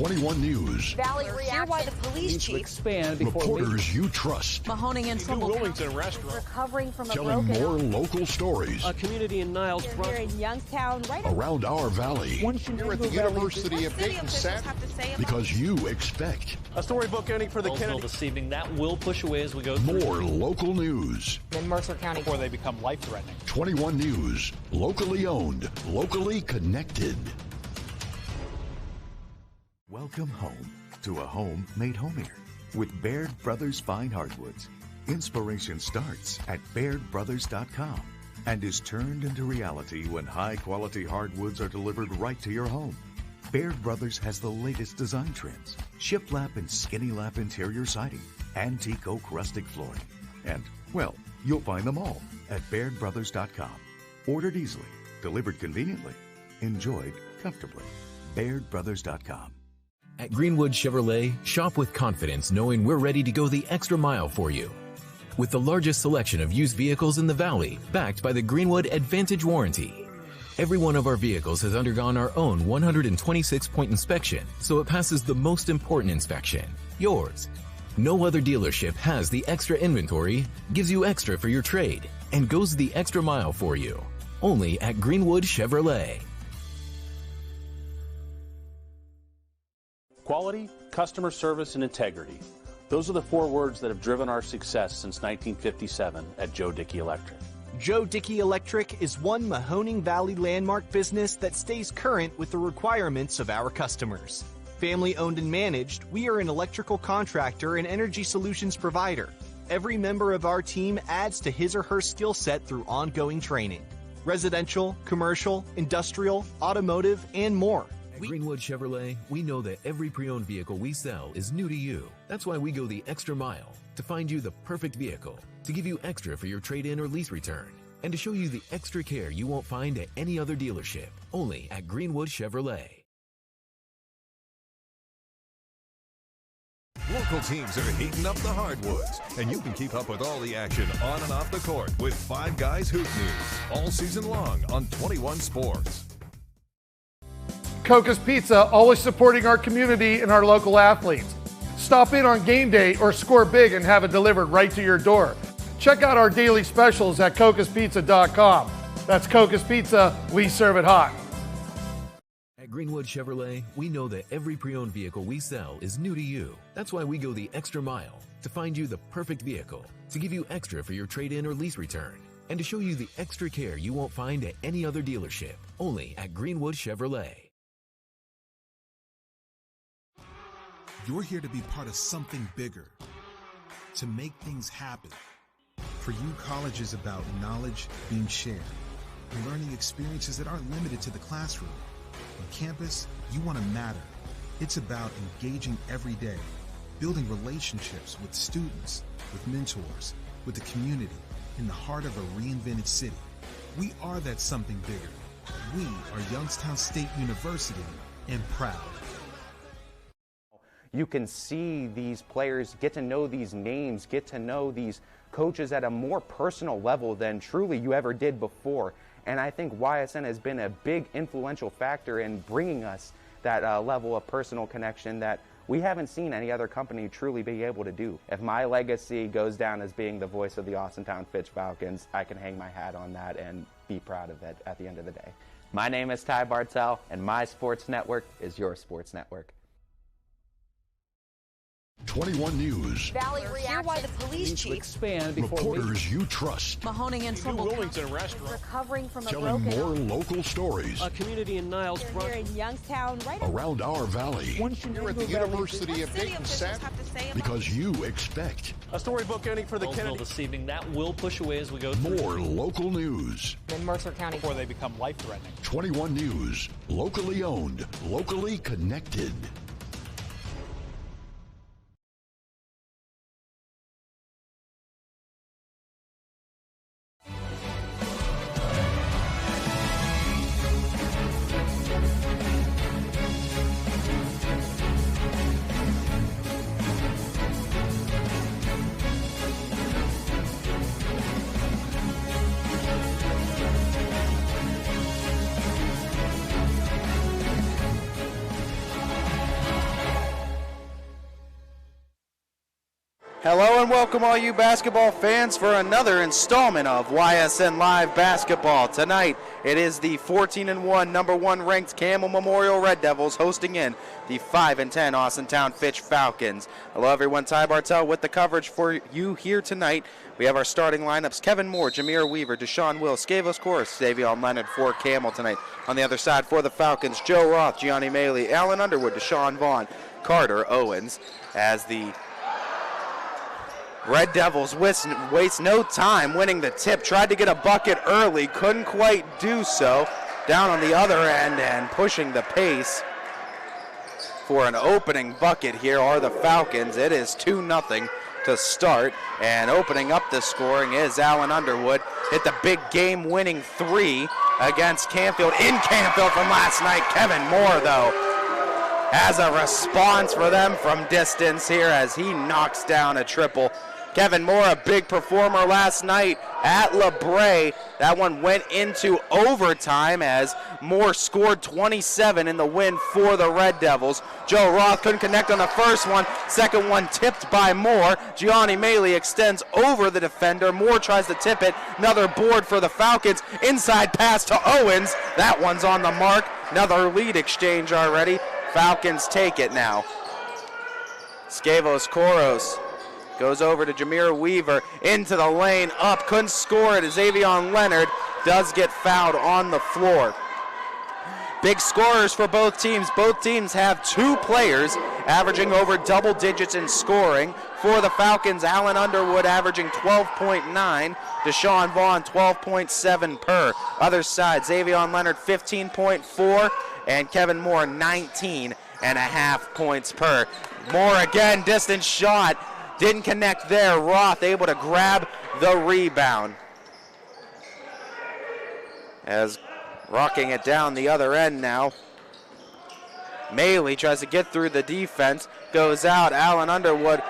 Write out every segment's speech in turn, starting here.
21 News. Valley reaction. Why the police chief expand Reporters you trust. Mahoning and Trumbull Wilmington restaurant recovering from Telling a broken more local stories. A community in Niles, here in Youngstown, right around our valley. Here at the University of Dayton, Because you expect a storybook ending for the Kennedy this evening. That will push away as we go more local news. in Mercer County before they become life-threatening. 21 News. Locally owned. Locally connected. Welcome home to a home made homier with Baird Brothers Fine Hardwoods. Inspiration starts at BairdBrothers.com and is turned into reality when high-quality hardwoods are delivered right to your home. Baird Brothers has the latest design trends, shiplap and skinny lap interior siding, antique oak rustic flooring, and, well, you'll find them all at BairdBrothers.com. Ordered easily, delivered conveniently, enjoyed comfortably. BairdBrothers.com. At Greenwood Chevrolet, shop with confidence knowing we're ready to go the extra mile for you. With the largest selection of used vehicles in the Valley, backed by the Greenwood Advantage Warranty. Every one of our vehicles has undergone our own 126-point inspection, so it passes the most important inspection, yours. No other dealership has the extra inventory, gives you extra for your trade, and goes the extra mile for you. Only at Greenwood Chevrolet. Quality, customer service, and integrity. Those are the 4 words that have driven our success since 1957 at Joe Dickey Electric. Joe Dickey Electric is one Mahoning Valley landmark business that stays current with the requirements of our customers. Family owned and managed, we are an electrical contractor and energy solutions provider. Every member of our team adds to his or her skill set through ongoing training. Residential, commercial, industrial, automotive, and more. At Greenwood Chevrolet, we know that every pre-owned vehicle we sell is new to you. That's why we go the extra mile to find you the perfect vehicle, to give you extra for your trade-in or lease return, and to show you the extra care you won't find at any other dealership, only at Greenwood Chevrolet. Local teams are heating up the hardwoods, and you can keep up with all the action on and off the court with Five Guys Hoop News all season long on 21 Sports. Coca's Pizza, always supporting our community and our local athletes. Stop in on game day or score big and have it delivered right to your door. Check out our daily specials at cocaspizza.com. That's Coca's Pizza, we serve it hot. At Greenwood Chevrolet, we know that every pre-owned vehicle we sell is new to you. That's why we go the extra mile to find you the perfect vehicle, to give you extra for your trade-in or lease return, and to show you the extra care you won't find at any other dealership, only at Greenwood Chevrolet. You're here to be part of something bigger, to make things happen. For you, college is about knowledge being shared and learning experiences that aren't limited to the classroom. On campus, you want to matter. It's about engaging every day, building relationships with students, with mentors, with the community, in the heart of a reinvented city. We are that something bigger. We are Youngstown State University and proud. You can see these players, get to know these names, get to know these coaches at a more personal level than truly you ever did before. And I think YSN has been a big influential factor in bringing us that level of personal connection that we haven't seen any other company truly be able to do. If my legacy goes down as being the voice of the Austintown Fitch Falcons, I can hang my hat on that and be proud of it at the end of the day. My name is Ty Bartell, and my sports network is your sports network. 21 News. Valley reaction. Why the police chief expand Reporters you trust. Mahoning and Trumbull Wilmington restaurant recovering from a Telling broken more local stories A community in Niles, here in Youngstown, right around our valley. Here at the University of Dayton, Because you expect a storybook ending for the Kennedy this evening. That will push away as we go more local news. in Mercer County before they become life-threatening. 21 News. Locally owned. Locally connected. Hello and welcome all you basketball fans for another installment of YSN Live Basketball. Tonight it is the 14-1 number 1 ranked Campbell Memorial Red Devils hosting in the 5-10 Austintown Fitch Falcons. Hello everyone, Ty Bartell with the coverage for you here tonight. We have our starting lineups: Kevin Moore, Jameer Weaver, Deshaun Will, Scavos Chorus, Davion Leonard for Campbell tonight. On the other side for the Falcons, Joe Roth, Gianni Maley, Allen Underwood, Deshaun Vaughn, Carter Owens. As the Red Devils waste no time winning the tip. Tried to get a bucket early, couldn't quite do so. Down on the other end and pushing the pace for an opening bucket here are the Falcons. It is 2-0 to start, and opening up the scoring is Allen Underwood. Hit the big game-winning 3 against Canfield in Canfield from last night. Kevin Moore, though, has a response for them from distance here as he knocks down a triple. Kevin Moore, a big performer last night at LeBray. That one went into overtime as Moore scored 27 in the win for the Red Devils. Joe Roth couldn't connect on the first one. Second one tipped by Moore. Gianni Maley extends over the defender. Moore tries to tip it. Another board for the Falcons. Inside pass to Owens. That one's on the mark. Another lead exchange already. Falcons take it now. Scavos Koros goes over to Jameer Weaver, into the lane, up, couldn't score it. Xavion Leonard does get fouled on the floor. Big scorers for both teams. Both teams have 2 players averaging over double digits in scoring. For the Falcons, Allen Underwood averaging 12.9, Deshaun Vaughn 12.7 per. Other side, Xavion Leonard 15.4, and Kevin Moore 19.5 points per. Moore again, distance shot. Didn't connect there. Roth able to grab the rebound. As rocking it down the other end now. Maley tries to get through the defense. Goes out. Allen Underwood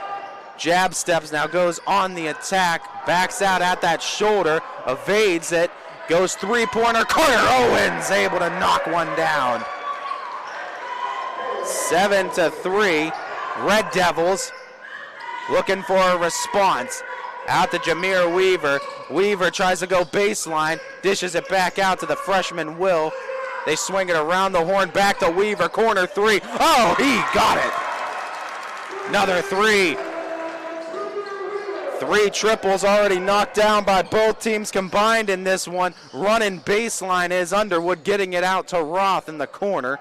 jab steps now. Goes on the attack. Backs out at that shoulder. Evades it. Goes three-pointer. Carter Owens able to knock one down. 7-3. Red Devils looking for a response. Out to Jameer Weaver. Weaver tries to go baseline. Dishes it back out to the freshman Will. They swing it around the horn. Back to Weaver. Corner 3. Oh, he got it. Another 3. 3 triples already knocked down by both teams combined in this one. Running baseline is Underwood, getting it out to Roth in the corner,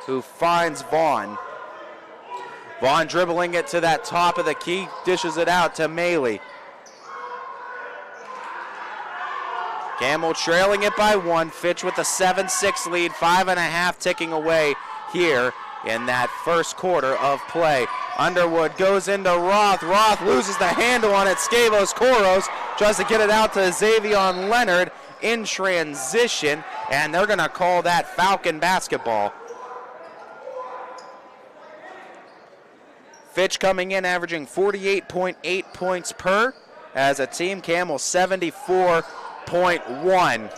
who finds Vaughn. Vaughn dribbling it to that top of the key, dishes it out to Maley. Campbell trailing it by 1. Fitch with a 7-6 lead, 5.5 ticking away here in that first quarter of play. Underwood goes into Roth. Roth loses the handle on it. Scavos Koros tries to get it out to Xavion Leonard in transition, and they're going to call that Falcon basketball. Fitch coming in averaging 48.8 points per as a team. Campbell 74.1.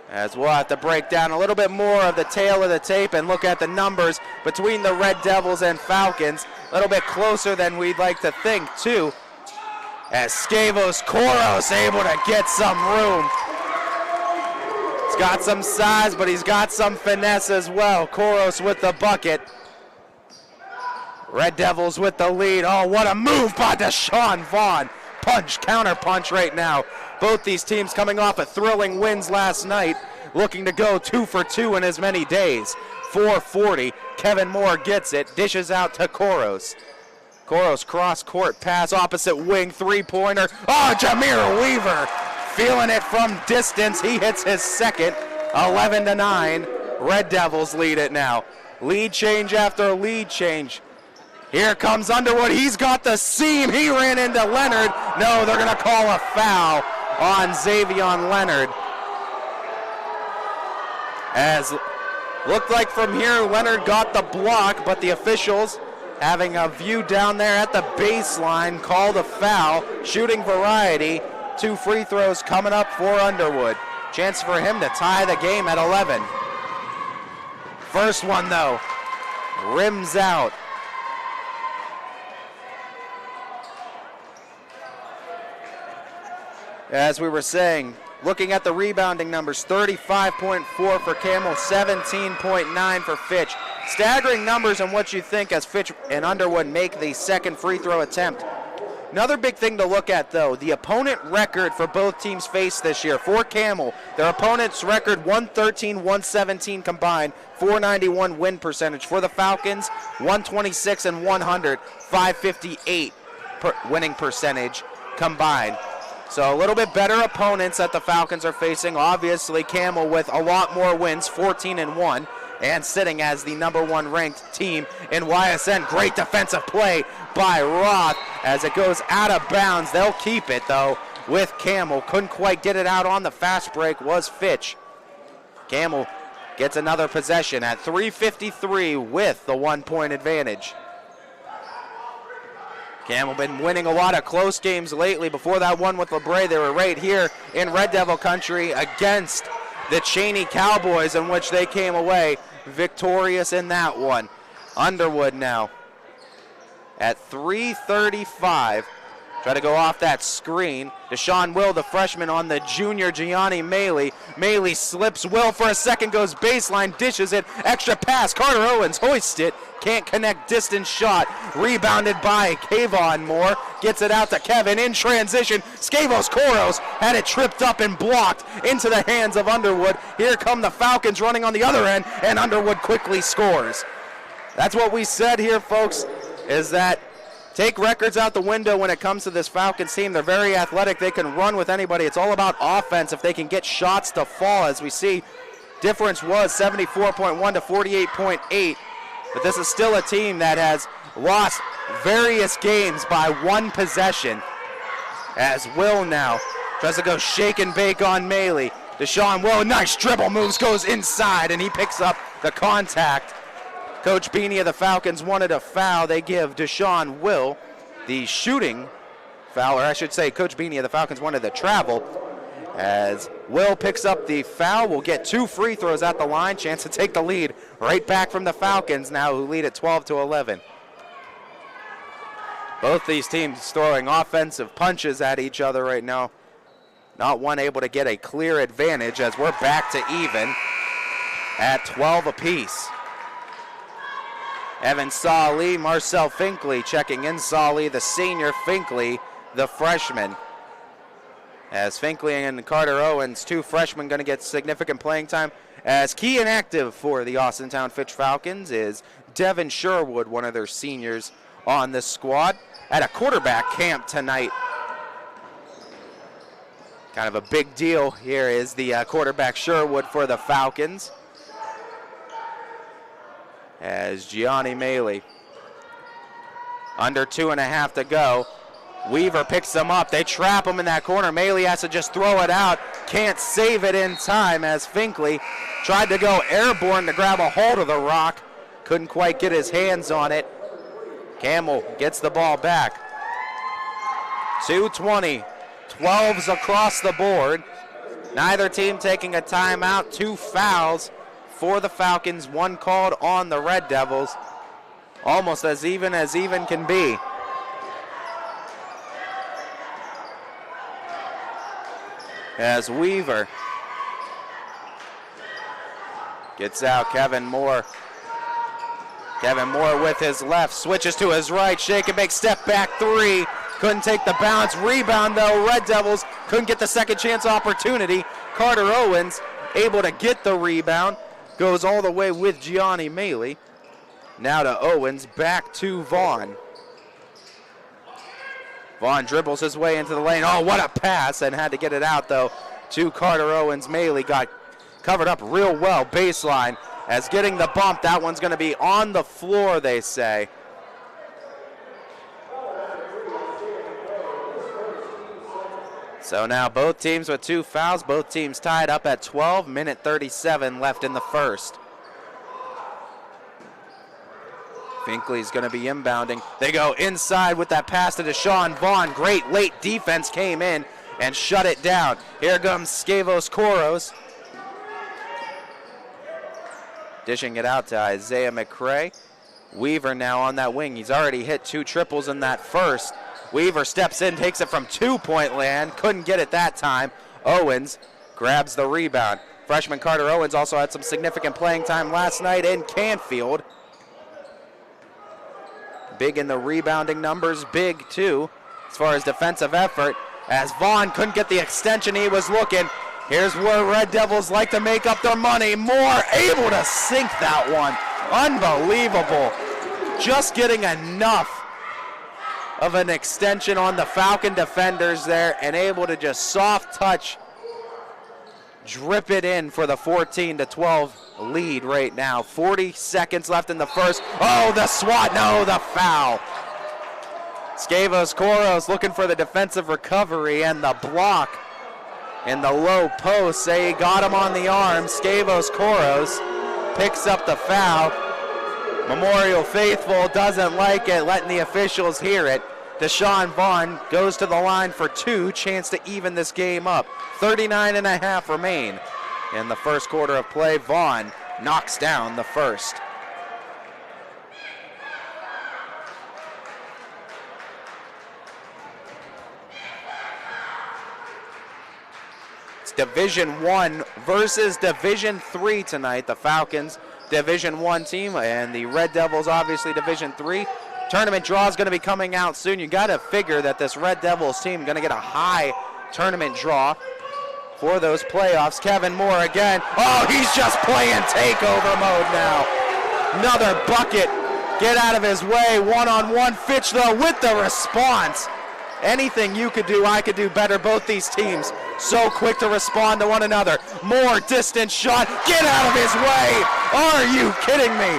As we'll have to break down a little bit more of the tail of the tape and look at the numbers between the Red Devils and Falcons. A little bit closer than we'd like to think, too. As Scavos Koros able to get some room. He's got some size, but he's got some finesse as well. Koros with the bucket. Red Devils with the lead. Oh, what a move by Deshaun Vaughn. Punch, counter punch right now. Both these teams coming off of thrilling wins last night, looking to go 2 for 2 in as many days. 4:40. Kevin Moore gets it, dishes out to Koros. Koros cross-court pass, opposite wing, three-pointer. Oh, Jameer Weaver feeling it from distance. He hits his second. 11-9. Red Devils lead it now. Lead change after lead change. Here comes Underwood. He's got the seam. He ran into Leonard. No, they're going to call a foul on Xavion Leonard. As looked like from here, Leonard got the block, but the officials, having a view down there at the baseline, called a foul. Shooting variety. 2 free throws coming up for Underwood. Chance for him to tie the game at 11. First one, though, rims out. As we were saying, looking at the rebounding numbers, 35.4 for Campbell, 17.9 for Fitch. Staggering numbers on what you think as Fitch and Underwood make the second free throw attempt. Another big thing to look at, though, the opponent record for both teams faced this year. For Campbell, their opponent's record 113-117 combined, 491 win percentage. For the Falcons, 126 and 100, 558 winning percentage combined. So a little bit better opponents that the Falcons are facing. Obviously, Campbell with a lot more wins, 14 and 1. And sitting as the #1 ranked team in YSN. Great defensive play by Roth as it goes out of bounds. They'll keep it, though, with Campbell. Couldn't quite get it out on the fast break was Fitch. Campbell gets another possession at 3:53 with the 1-point advantage. Campbell been winning a lot of close games lately. Before that one with LeBray, they were right here in Red Devil country against the Cheney Cowboys, in which they came away victorious in that one. Underwood now at 3:35. Try to go off that screen. Deshaun Will, the freshman, on the junior Gianni Maley. Maley slips Will for a second, goes baseline, dishes it. Extra pass. Carter Owens hoists it. Can't connect, distance shot. Rebounded by Kayvon Moore. Gets it out to Kevin in transition. Scavos Koros had it tripped up and blocked into the hands of Underwood. Here come the Falcons running on the other end, and Underwood quickly scores. That's what we said here, folks, is that take records out the window when it comes to this Falcons team. They're very athletic. They can run with anybody. It's all about offense if they can get shots to fall. As we see, difference was 74.1 to 48.8. But this is still a team that has lost various games by one possession. As Will now tries to go shake and bake on Maley. Deshaun Will, nice dribble moves, goes inside, and he picks up the contact. Coach Beanie of the Falcons wanted a foul. They give Deshaun Will the shooting foul, or I should say Coach Beanie of the Falcons wanted the travel. As Will picks up the foul, will get 2 free throws at the line. Chance to take the lead right back from the Falcons now, who lead at 12-11. Both these teams throwing offensive punches at each other right now. Not one able to get a clear advantage as we're back to even at 12 apiece. Evan Sawley, Marcel Finkley checking in. Sawley, the senior, Finkley, the freshman. As Finkley and Carter Owens, 2 freshmen, going to get significant playing time. As key and active for the Austintown Fitch Falcons is Devin Sherwood, one of their seniors on the squad, at a quarterback camp tonight. Kind of a big deal here is the quarterback Sherwood for the Falcons. As Gianni Maley, under 2.5 to go. Weaver picks them up. They trap him in that corner. Maley has to just throw it out. Can't save it in time as Finkley tried to go airborne to grab a hold of the rock. Couldn't quite get his hands on it. Campbell gets the ball back. 2:20. 12s across the board. Neither team taking a timeout. 2 fouls for the Falcons. 1 called on the Red Devils. Almost as even can be. As Weaver gets out, Kevin Moore. Kevin Moore with his left, switches to his right, shake and make, step back 3. Couldn't take the bounce. Rebound though, Red Devils couldn't get the second chance opportunity. Carter Owens able to get the rebound. Goes all the way with Gianni Maley. Now to Owens, back to Vaughn. Vaughn dribbles his way into the lane. Oh, what a pass, and had to get it out, though, to Carter Owens. Maley got covered up real well, baseline. As getting the bump, that one's going to be on the floor, they say. So now both teams with 2 fouls, both teams tied up at 12, minute 37 left in the first. Finkley's going to be inbounding. They go inside with that pass to Deshaun Vaughn. Great late defense came in and shut it down. Here comes Scavos Koros. Dishing it out to Isaiah McCray. Weaver now on that wing. He's already hit 2 triples in that first. Weaver steps in, takes it from 2-point land. Couldn't get it that time. Owens grabs the rebound. Freshman Carter Owens also had some significant playing time last night in Canfield. Big in the rebounding numbers, big too as far as defensive effort. As Vaughn couldn't get the extension he was looking. Here's where Red Devils like to make up their money. Moore able to sink that one. Unbelievable. Just getting enough of an extension on the Falcon defenders there and able to just soft touch, drip it in for the 14-12 lead right now. 40 seconds left in the first. Oh, the swat, no, the foul. Scavos Koros looking for the defensive recovery and the block in the low post. Say he got him on the arm. Scavos Koros picks up the foul. Memorial Faithful doesn't like it, letting the officials hear it. Deshaun Vaughn goes to the line for 2, chance to even this game up. 39.5 remain in the first quarter of play. Vaughn knocks down the first. It's Division I versus Division III tonight. The Falcons, Division I team, and the Red Devils, obviously Division III. Tournament draw is going to be coming out soon. You got to figure that this Red Devils team is going to get a high tournament draw for those playoffs. Kevin Moore again. Oh, he's just playing takeover mode now. Another bucket. Get out of his way. One-on-one. Fitch, though, with the response. Anything you could do, I could do better. Both these teams so quick to respond to one another. Moore, distant shot. Get out of his way. Are you kidding me?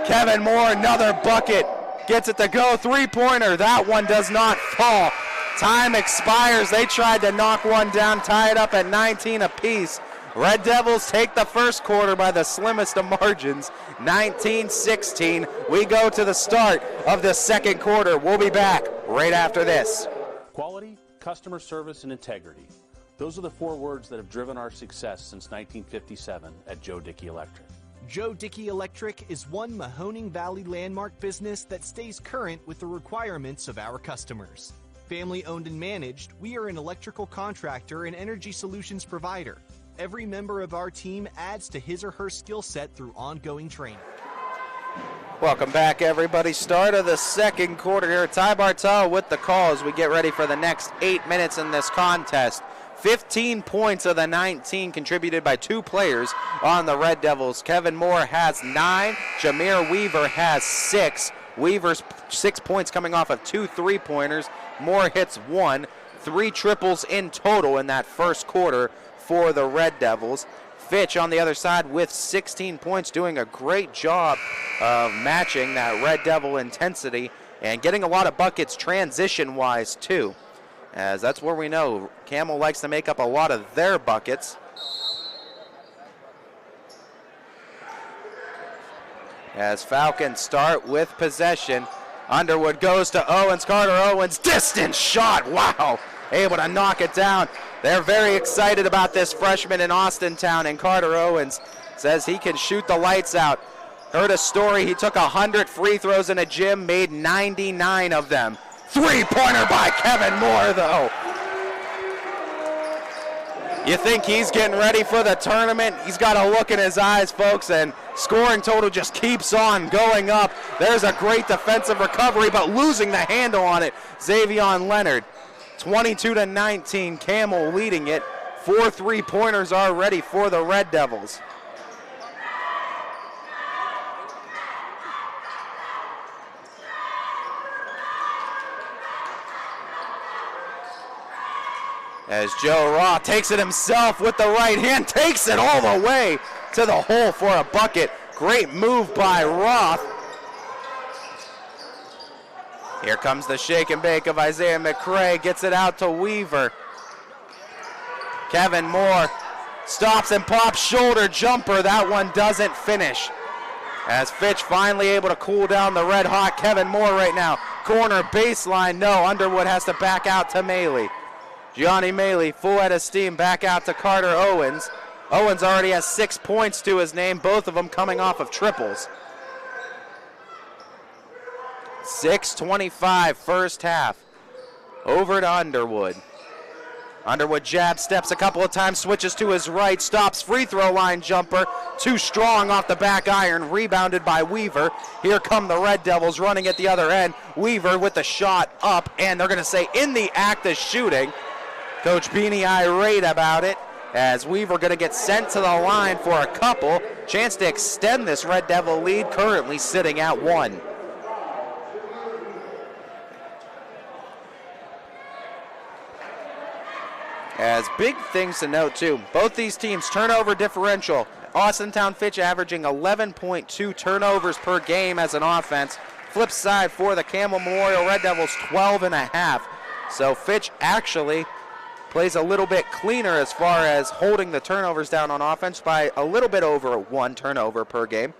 Kevin Moore, another bucket, gets it to go. Three-pointer, that one does not fall. Time expires. They tried to knock one down, tie it up at 19 apiece. Red Devils take the first quarter by the slimmest of margins, 19-16. We go to the start of the second quarter. We'll be back right after this. Quality, customer service, and integrity. Those are the 4 words that have driven our success since 1957 at Joe Dickey Electric. Joe Dickey Electric is one Mahoning Valley landmark business that stays current with the requirements of our customers. Family owned and managed, we are an electrical contractor and energy solutions provider. Every member of our team adds to his or her skill set through ongoing training. Welcome back, everybody. Start of the second quarter here. Ty Bartel with the call as we get ready for the next 8 minutes in this contest. 15 points of the 19 contributed by 2 players on the Red Devils. Kevin Moore has 9. Jameer Weaver has 6. Weaver's 6 points coming off of 2 3-pointers. Moore hits 1. 3 triples in total in that first quarter for the Red Devils. Fitch on the other side with 16 points, doing a great job of matching that Red Devil intensity and getting a lot of buckets transition-wise too, as that's where we know Camel likes to make up a lot of their buckets. As Falcons start with possession, Underwood goes to Owens. Carter Owens, distant shot, wow, able to knock it down. They're very excited about this freshman in Austintown, and Carter Owens says he can shoot the lights out. Heard a story, he took 100 free throws in a gym, made 99 of them. Three-pointer by Kevin Moore, though. You think he's getting ready for the tournament? He's got a look in his eyes, folks, and scoring total just keeps on going up. There's a great defensive recovery, but losing the handle on it. Xavion Leonard, 22-19, Camel leading it. 4 3-pointers already for the Red Devils. As Joe Raw takes it himself with the right hand, takes it all the way to the hole for a bucket. Great move by Roth. Here comes the shake and bake of Isaiah McCray, gets it out to Weaver. Kevin Moore stops and pops shoulder jumper. That one doesn't finish. As Fitch finally able to cool down the red hot Kevin Moore right now. Corner baseline, no. Underwood has to back out to Maley. Gianni Maley, full head of steam, back out to Carter Owens. Owens already has 6 points to his name, both of them coming off of triples. 6:25 first half. Over to Underwood. Underwood jab steps a couple of times, switches to his right, stops, free throw line jumper, too strong off the back iron, rebounded by Weaver. Here come the Red Devils running at the other end. Weaver with the shot up, and they're going to say in the act of shooting. Coach Beanie irate about it, as Weaver going to get sent to the line for a couple. Chance to extend this Red Devil lead, currently sitting at 1. As big things to note too, both these teams turnover differential. Austintown Fitch averaging 11.2 turnovers per game as an offense. Flip side for the Campbell Memorial Red Devils, 12.5. So Fitch actually plays a little bit cleaner as far as holding the turnovers down on offense by a little bit over 1 turnover per game.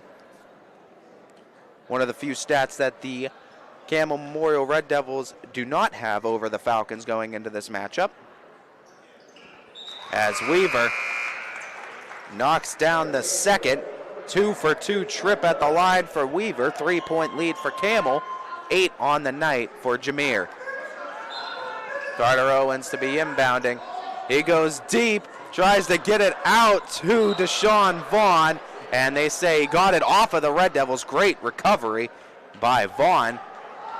One of the few stats that the Campbell Memorial Red Devils do not have over the Falcons going into this matchup. As Weaver knocks down the second 2-for-2 trip at the line for Weaver. 3-point lead for Campbell. 8 on the night for Jameer. Carter Owens to be inbounding. He goes deep, tries to get it out to Deshaun Vaughn, and they say he got it off of the Red Devils. Great recovery by Vaughn,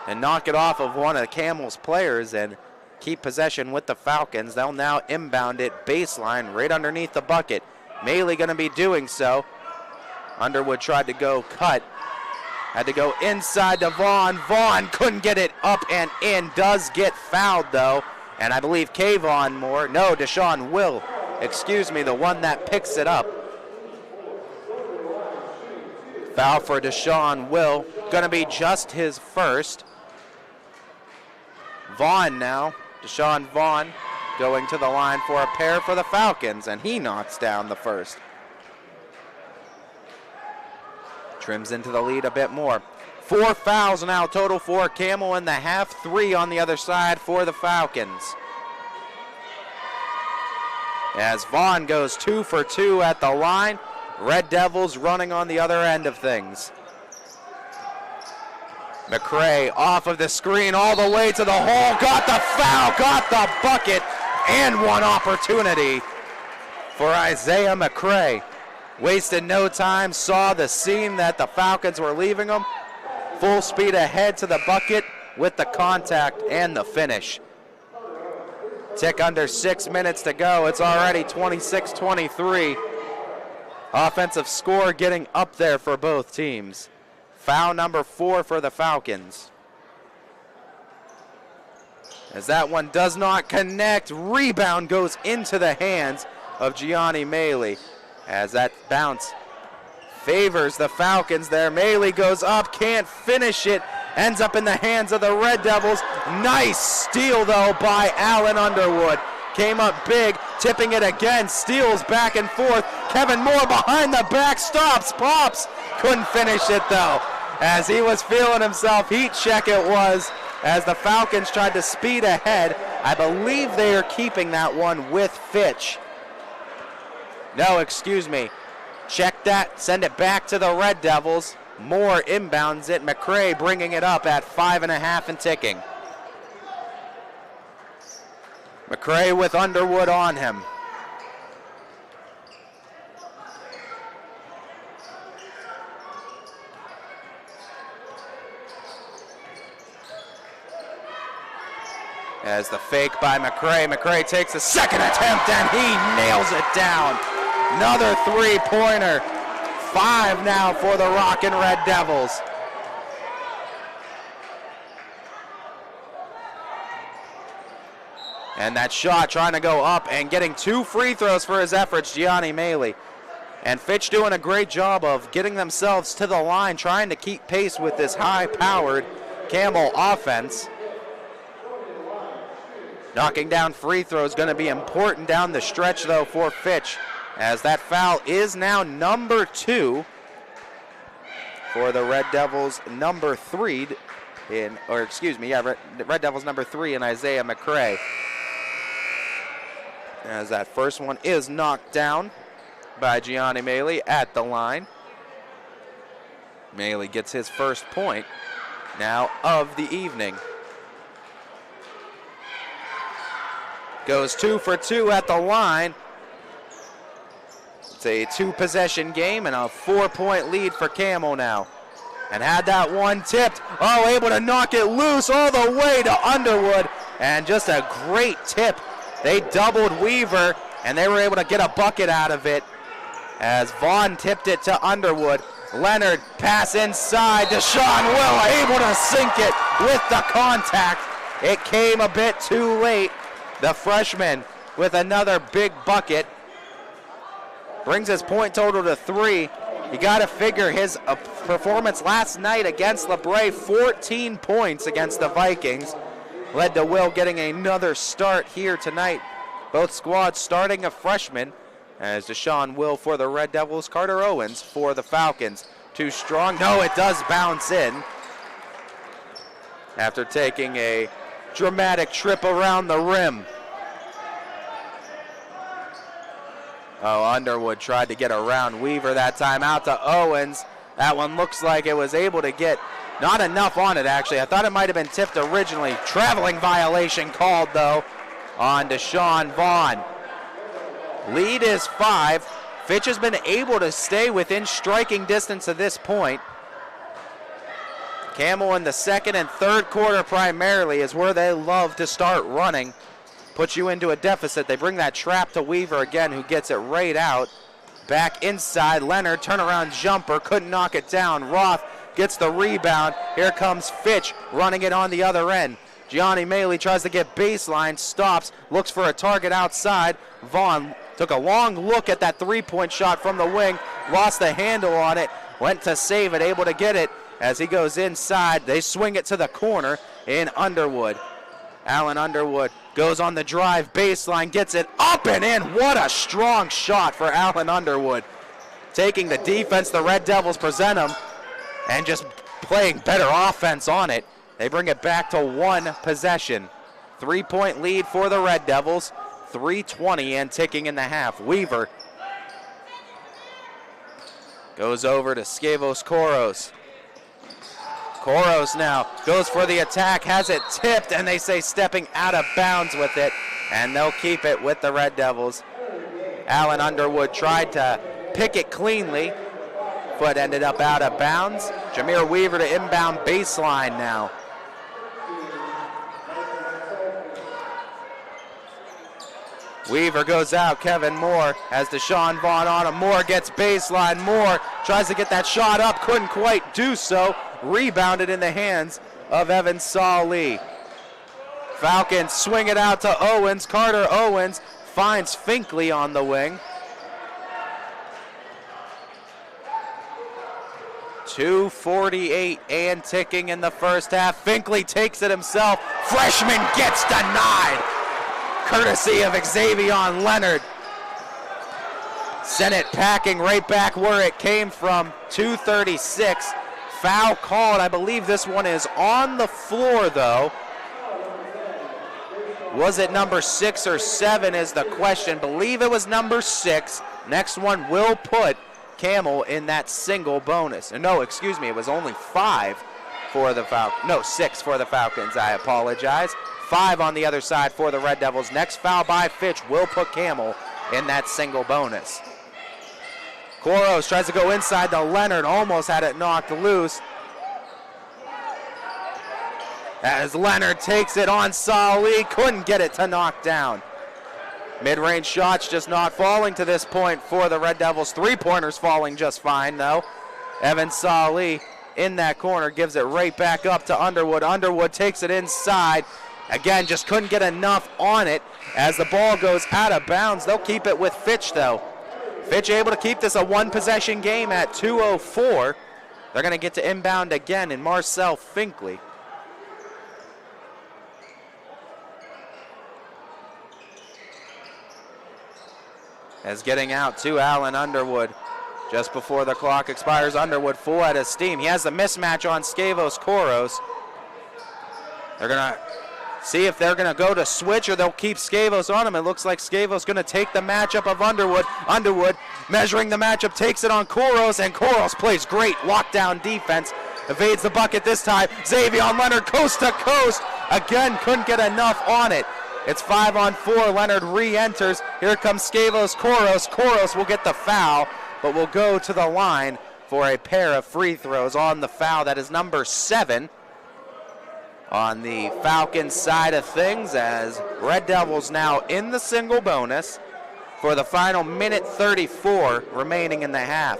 and knock it off of one of Campbell's players and keep possession with the Falcons. They'll now inbound it baseline right underneath the bucket. Maley going to be doing so. Underwood tried to go cut. Had to go inside to Vaughn. Vaughn couldn't get it up and in. Does get fouled though. And I believe Deshaun Will. Excuse me, the one that picks it up. Foul for Deshaun Will. Going to be just his first. Vaughn now. Deshaun Vaughn going to the line for a pair for the Falcons, and he knocks down the first. Trims into the lead a bit more. 4 fouls now total for Campbell in the half. 3 on the other side for the Falcons. As Vaughn goes 2 for 2 at the line. Red Devils running on the other end of things. McCray off of the screen all the way to the hole. Got the foul, got the bucket, and one opportunity for Isaiah McCray. Wasted no time, saw the scene that the Falcons were leaving him. Full speed ahead to the bucket with the contact and the finish. Tick under 6 minutes to go. It's already 26-23. Offensive score getting up there for both teams. Foul number 4 for the Falcons. As that one does not connect, rebound goes into the hands of Gianni Maley. As that bounce favors the Falcons there. Maley goes up, can't finish it, ends up in the hands of the Red Devils. Nice steal though by Allen Underwood. Came up big, tipping it again, steals back and forth. Kevin Moore behind the back, stops, pops. Couldn't finish it though, as he was feeling himself. Heat check it was, as the Falcons tried to speed ahead. I believe they are keeping that one with Fitch. No, excuse me. Check that, send it back to the Red Devils. Moore inbounds it, McCray bringing it up at 5.5 and ticking. McCray with Underwood on him. As the fake by McCray. McCray takes a second attempt and he nails it down. Another three-pointer. 5 now for the Rockin' Red Devils. And that shot trying to go up and getting 2 free throws for his efforts, Gianni Maley. And Fitch doing a great job of getting themselves to the line, trying to keep pace with this high-powered Campbell offense. Knocking down free throws going to be important down the stretch, though, for Fitch, as that foul is now number 2 for the Red Devils, number 3 Red Devils number 3 in Isaiah McCray. As that first one is knocked down by Gianni Maley at the line. Maley gets his first point. now of the evening. Goes 2 for 2 at the line. It's a 2-possession game and a 4-point lead for Campbell now. And had that one tipped. Oh, able to knock it loose all the way to Underwood. And just a great tip. They doubled Weaver, and they were able to get a bucket out of it as Vaughn tipped it to Underwood. Leonard, pass inside. Deshaun Will able to sink it with the contact. It came a bit too late. The freshman with another big bucket. Brings his point total to 3. You got to figure his performance last night against LeBray, 14 points against the Vikings, led to Will getting another start here tonight. Both squads starting a freshman, as Deshaun Will for the Red Devils, Carter Owens for the Falcons. Too strong? No, it does bounce in. After taking a dramatic trip around the rim. Oh, Underwood tried to get around Weaver that time, out to Owens. That one looks like it was able to get not enough on it, actually. I thought it might have been tipped originally. Traveling violation called, though, on Deshaun Vaughn. Lead is 5. Fitch has been able to stay within striking distance at this point. Campbell in the second and third quarter primarily is where they love to start running. Put you into a deficit. They bring that trap to Weaver again, who gets it right out. Back inside, Leonard, turnaround jumper, couldn't knock it down. Roth gets the rebound. Here comes Fitch running it on the other end. Gianni Maley tries to get baseline, stops, looks for a target outside. Vaughn took a long look at that three-point shot from the wing, lost the handle on it, went to save it, able to get it as he goes inside. They swing it to the corner in Underwood. Allen Underwood goes on the drive, baseline, gets it up and in. What a strong shot for Allen Underwood. Taking the defense the Red Devils present him and just playing better offense on it. They bring it back to 1 possession. 3-point lead for the Red Devils. 3:20 and ticking in the half. Weaver goes over to Skavos Koros. Koros now goes for the attack, has it tipped, and they say stepping out of bounds with it, and they'll keep it with the Red Devils. Allen Underwood tried to pick it cleanly. Foot ended up out of bounds. Jameer Weaver to inbound baseline now. Weaver goes out. Kevin Moore has Deshaun Vaughn on him. Moore gets baseline. Moore tries to get that shot up. Couldn't quite do so. Rebounded in the hands of Evan Saw-Lee. Falcons swing it out to Owens. Carter Owens finds Finkley on the wing. 2:48 and ticking in the first half. Finkley takes it himself. Freshman gets denied. Courtesy of Xavier Leonard. Sent it packing right back where it came from. 2:36. Foul called. I believe this one is on the floor, though. Was it number 6 or 7 is the question. Believe it was number 6. Next one will put Campbell in that single bonus. No, excuse me, it was only 5 for the Falcons. No, 6 for the Falcons, I apologize. 5 on the other side for the Red Devils. Next foul by Fitch will put Campbell in that single bonus. Koros tries to go inside to Leonard, almost had it knocked loose. As Leonard takes it on Saw-Lee, couldn't get it to knock down. Mid-range shots just not falling to this point for the Red Devils. 3-pointers falling just fine, though. Evan Saw-Lee in that corner gives it right back up to Underwood. Underwood takes it inside. Again, just couldn't get enough on it as the ball goes out of bounds. They'll keep it with Fitch, though. Fitch able to keep this a 1-possession game at 2:04. They're going to get to inbound again in Marcel Finkley. As getting out to Allen Underwood just before the clock expires. Underwood full out of steam. He has the mismatch on Skavos Koros. They're going to see if they're going to go to switch or they'll keep Skavos on him. It looks like Skavos going to take the matchup of Underwood. Underwood measuring the matchup, takes it on Koros, and Koros plays great lockdown defense. evades the bucket this time. Xavier Leonard coast to coast. Again, couldn't get enough on it. It's 5-on-4. Leonard re-enters. Here comes Scavos Koros. Koros will get the foul, but will go to the line for a pair of free throws on the foul. That is number 7 on the Falcons side of things, as Red Devils now in the single bonus for the final minute 34 remaining in the half.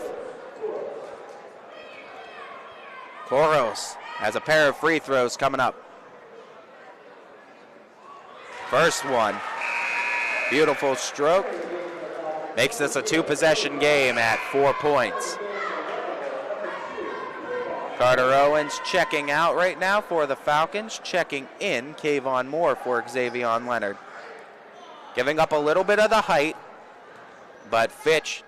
Koros has a pair of free throws coming up. First one, beautiful stroke. Makes this a 2-possession game at 4 points. Carter Owens checking out right now for the Falcons. Checking in, Kayvon Moore for Xavier Leonard. Giving up a little bit of the height, but Fitch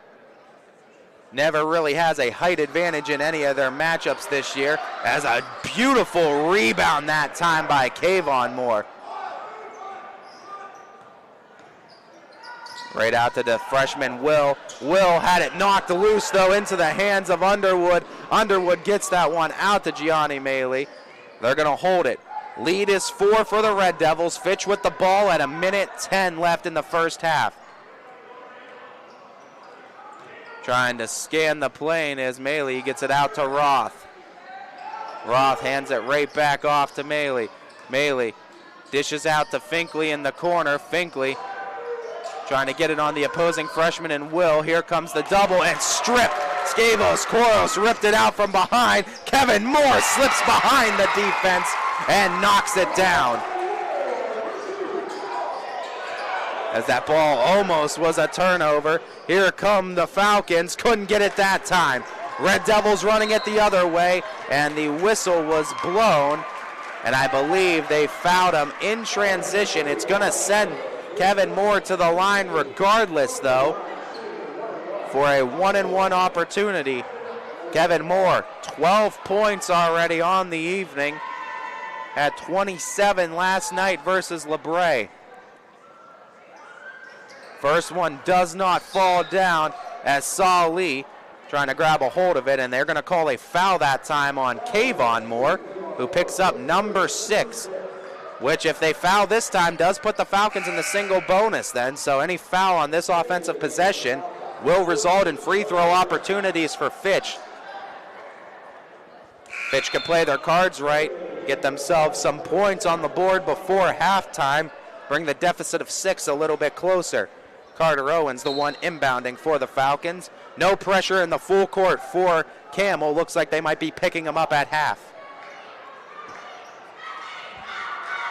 never really has a height advantage in any of their matchups this year. As a beautiful rebound that time by Kayvon Moore. Right out to the freshman Will. Will had it knocked loose, though, into the hands of Underwood. Underwood gets that one out to Gianni Maley. They're going to hold it. Lead is 4 for the Red Devils. Fitch with the ball at 1:10 left in the first half. Trying to scan the plane as Maley gets it out to Roth. Roth hands it right back off to Maley. Maley dishes out to Finkley in the corner. Finkley trying to get it on the opposing freshman and Will. Here comes the double and strip. Scavos Koros ripped it out from behind. Kevin Moore slips behind the defense and knocks it down. As that ball almost was a turnover. Here come the Falcons. Couldn't get it that time. Red Devils running it the other way, and the whistle was blown. And I believe they fouled him in transition. It's going to send Kevin Moore to the line regardless, though, for a 1-and-1 opportunity. Kevin Moore, 12 points already on the evening. Had 27 last night versus LeBray. First one does not fall down as Saul Lee trying to grab a hold of it, and they're going to call a foul that time on Kayvon Moore, who picks up number 6. Which, if they foul this time, does put the Falcons in the single bonus then. So any foul on this offensive possession will result in free throw opportunities for Fitch. Fitch can play their cards right, get themselves some points on the board before halftime, bring the deficit of 6 a little bit closer. Carter Owens, the one inbounding for the Falcons. No pressure in the full court for Campbell. Looks like they might be picking him up at half.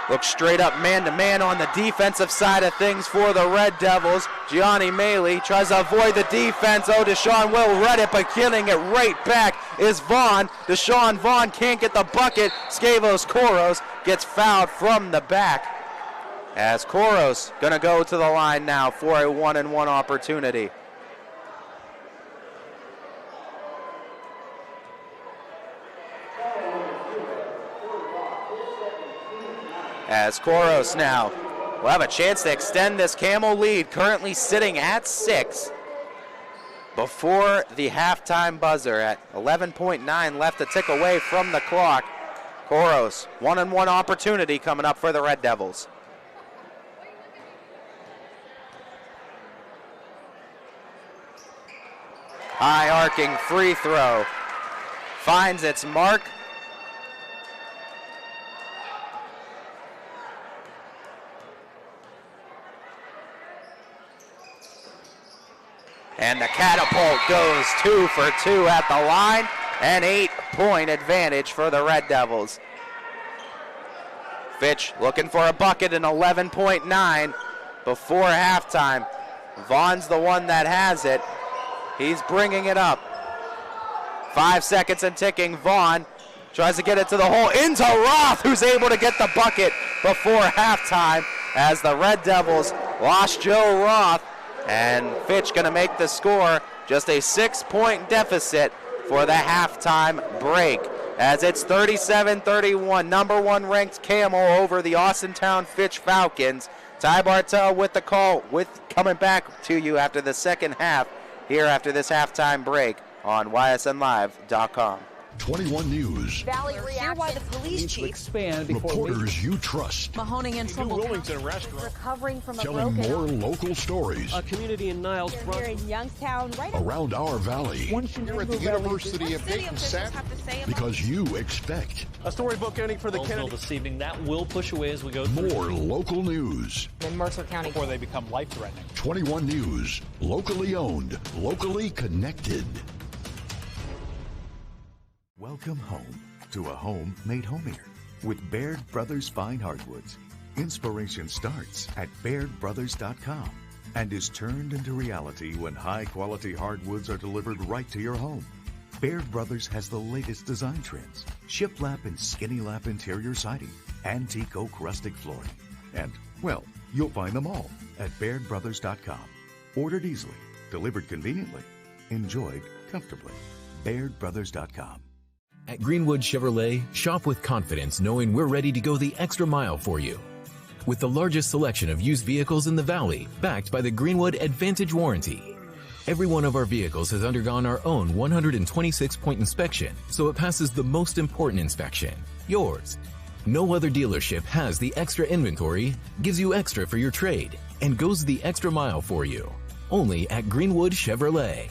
Looks straight up man-to-man on the defensive side of things for the Red Devils. Gianni Maley tries to avoid the defense. Oh, Deshaun Will read it, but getting it right back is Vaughn. Deshaun Vaughn can't get the bucket. Scavos Koros gets fouled from the back. As Koros going to go to the line now for a 1-and-1 opportunity. As Koros now will have a chance to extend this Camel lead, currently sitting at 6 before the halftime buzzer at 11.9 left to tick away from the clock. Koros, 1-and-1 opportunity coming up for the Red Devils. High arcing free throw. Finds its mark. And the catapult goes 2 for 2 at the line. An 8-point advantage for the Red Devils. Fitch looking for a bucket in 11.9 before halftime. Vaughn's the one that has it. He's bringing it up. 5 seconds and ticking. Vaughn tries to get it to the hole into Roth, who's able to get the bucket before halftime as the Red Devils lost Joe Roth. And Fitch going to make the score just a 6-point deficit for the halftime break. As it's 37-31, number 1 ranked Camel over the Austintown Fitch Falcons. Ty Bartel with the call, coming back to you after the second half, here after this halftime break on ysnlive.com. 21 News. Valley reaction. Why the police chief expand Reporters you trust. Mahoning and Trumbull Wilmington restaurant. recovering from a Telling broken more local stories A community in Niles here in Youngstown, right around our valley. Here at the University of Dayton, Because you expect a storybook ending for the Kennedy Kennedy. this evening. That will push away as we go through. more local news. in Mercer County. Before they become life-threatening. 21 News. Locally owned. Locally connected. Welcome home to a home made homier with Baird Brothers Fine Hardwoods. Inspiration starts at BairdBrothers.com and is turned into reality when high-quality hardwoods are delivered right to your home. Baird Brothers has the latest design trends, shiplap and skinny lap interior siding, antique oak rustic flooring, and, well, you'll find them all at BairdBrothers.com. Ordered easily, delivered conveniently, enjoyed comfortably. BairdBrothers.com. At Greenwood Chevrolet, shop with confidence knowing we're ready to go the extra mile for you. With the largest selection of used vehicles in the Valley, backed by the Greenwood Advantage Warranty. Every one of our vehicles has undergone our own 126-point inspection, so it passes the most important inspection, yours. No other dealership has the extra inventory, gives you extra for your trade, and goes the extra mile for you. Only at Greenwood Chevrolet.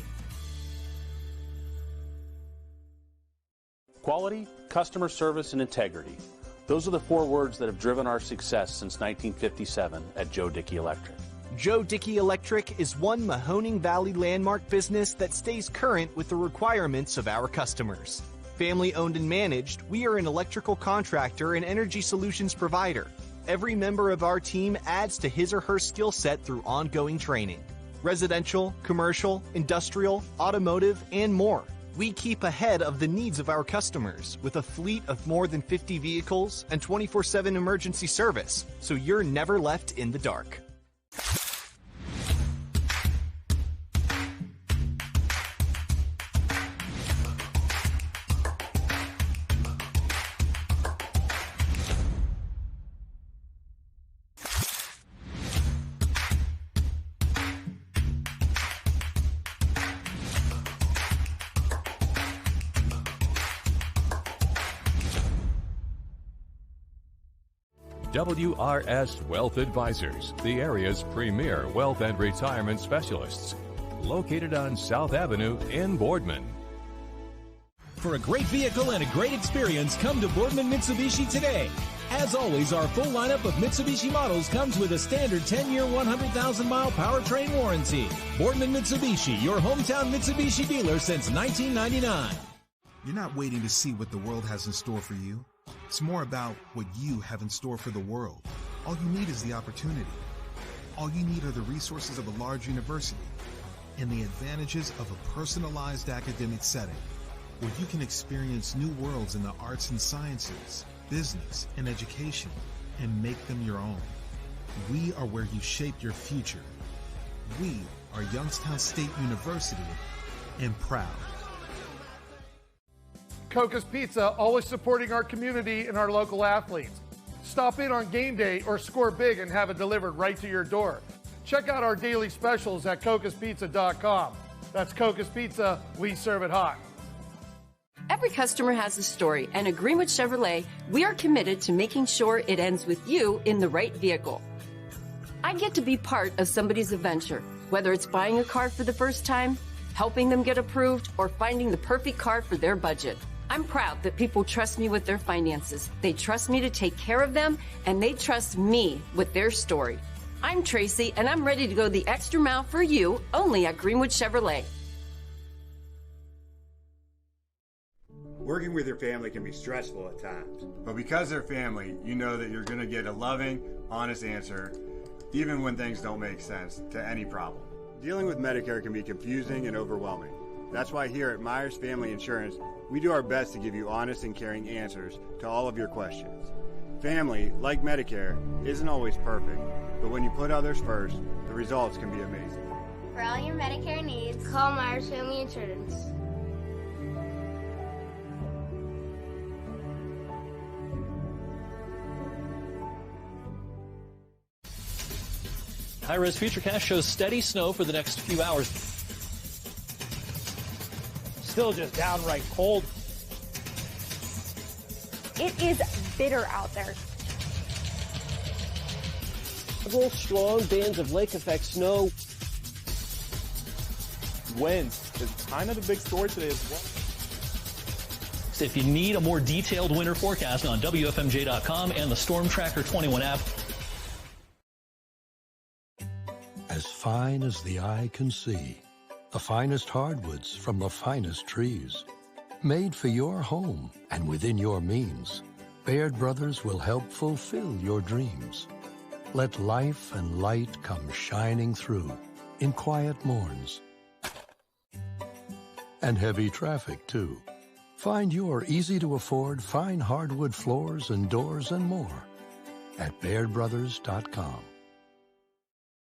Quality, customer service, and integrity. Those are the 4 words that have driven our success since 1957 at Joe Dickey Electric. Joe Dickey Electric is one Mahoning Valley landmark business that stays current with the requirements of our customers. Family owned and managed, we are an electrical contractor and energy solutions provider. Every member of our team adds to his or her skill set through ongoing training. Residential, commercial, industrial, automotive, and more. We keep ahead of the needs of our customers with a fleet of more than 50 vehicles and 24/7 emergency service, so you're never left in the dark. WRS Wealth Advisors, the area's premier wealth and retirement specialists. Located on South Avenue in Boardman. For a great vehicle and a great experience, come to Boardman Mitsubishi today. As always, our full lineup of Mitsubishi models comes with a standard 10-year, 100,000-mile powertrain warranty. Boardman Mitsubishi, your hometown Mitsubishi dealer since 1999. You're not waiting to see what the world has in store for you. It's more about what you have in store for the world. All you need is the opportunity. All you need are the resources of a large university and the advantages of a personalized academic setting where you can experience new worlds in the arts and sciences, business, and education and make them your own. We are where you shape your future. We are Youngstown State University and proud. Coca's Pizza, always supporting our community and our local athletes. Stop in on game day or score big and have it delivered right to your door. Check out our daily specials at cocaspizza.com. That's Coca's Pizza, we serve it hot. Every customer has a story, and at Greenwood Chevrolet, we are committed to making sure it ends with you in the right vehicle. I get to be part of somebody's adventure, whether it's buying a car for the first time, helping them get approved, or finding the perfect car for their budget. I'm proud that people trust me with their finances. They trust me to take care of them, and they trust me with their story. I'm Tracy, and I'm ready to go the extra mile for you, only at Greenwood Chevrolet. Working with your family can be stressful at times, but because they're family, you know that you're going to get a loving, honest answer, even when things don't make sense to any problem. Dealing with Medicare can be confusing and overwhelming. That's why here at Myers Family Insurance, we do our best to give you honest and caring answers to all of your questions. Family, like Medicare, isn't always perfect, but when you put others first, the results can be amazing. For all your Medicare needs, call Myers Family Insurance. High-res futurecast shows steady snow for the next few hours. Still just downright cold It is bitter out there. Several strong bands of lake effect snow. Wind is kind of the big story today as well. So if you need a more detailed winter forecast on WFMJ.com and the Storm Tracker 21 app. As fine as the eye can see, the finest hardwoods from the finest trees. Made for your home and within your means, Baird Brothers will help fulfill your dreams. Let life and light come shining through in quiet morns. And heavy traffic, too. Find your easy-to-afford fine hardwood floors and doors and more at BairdBrothers.com.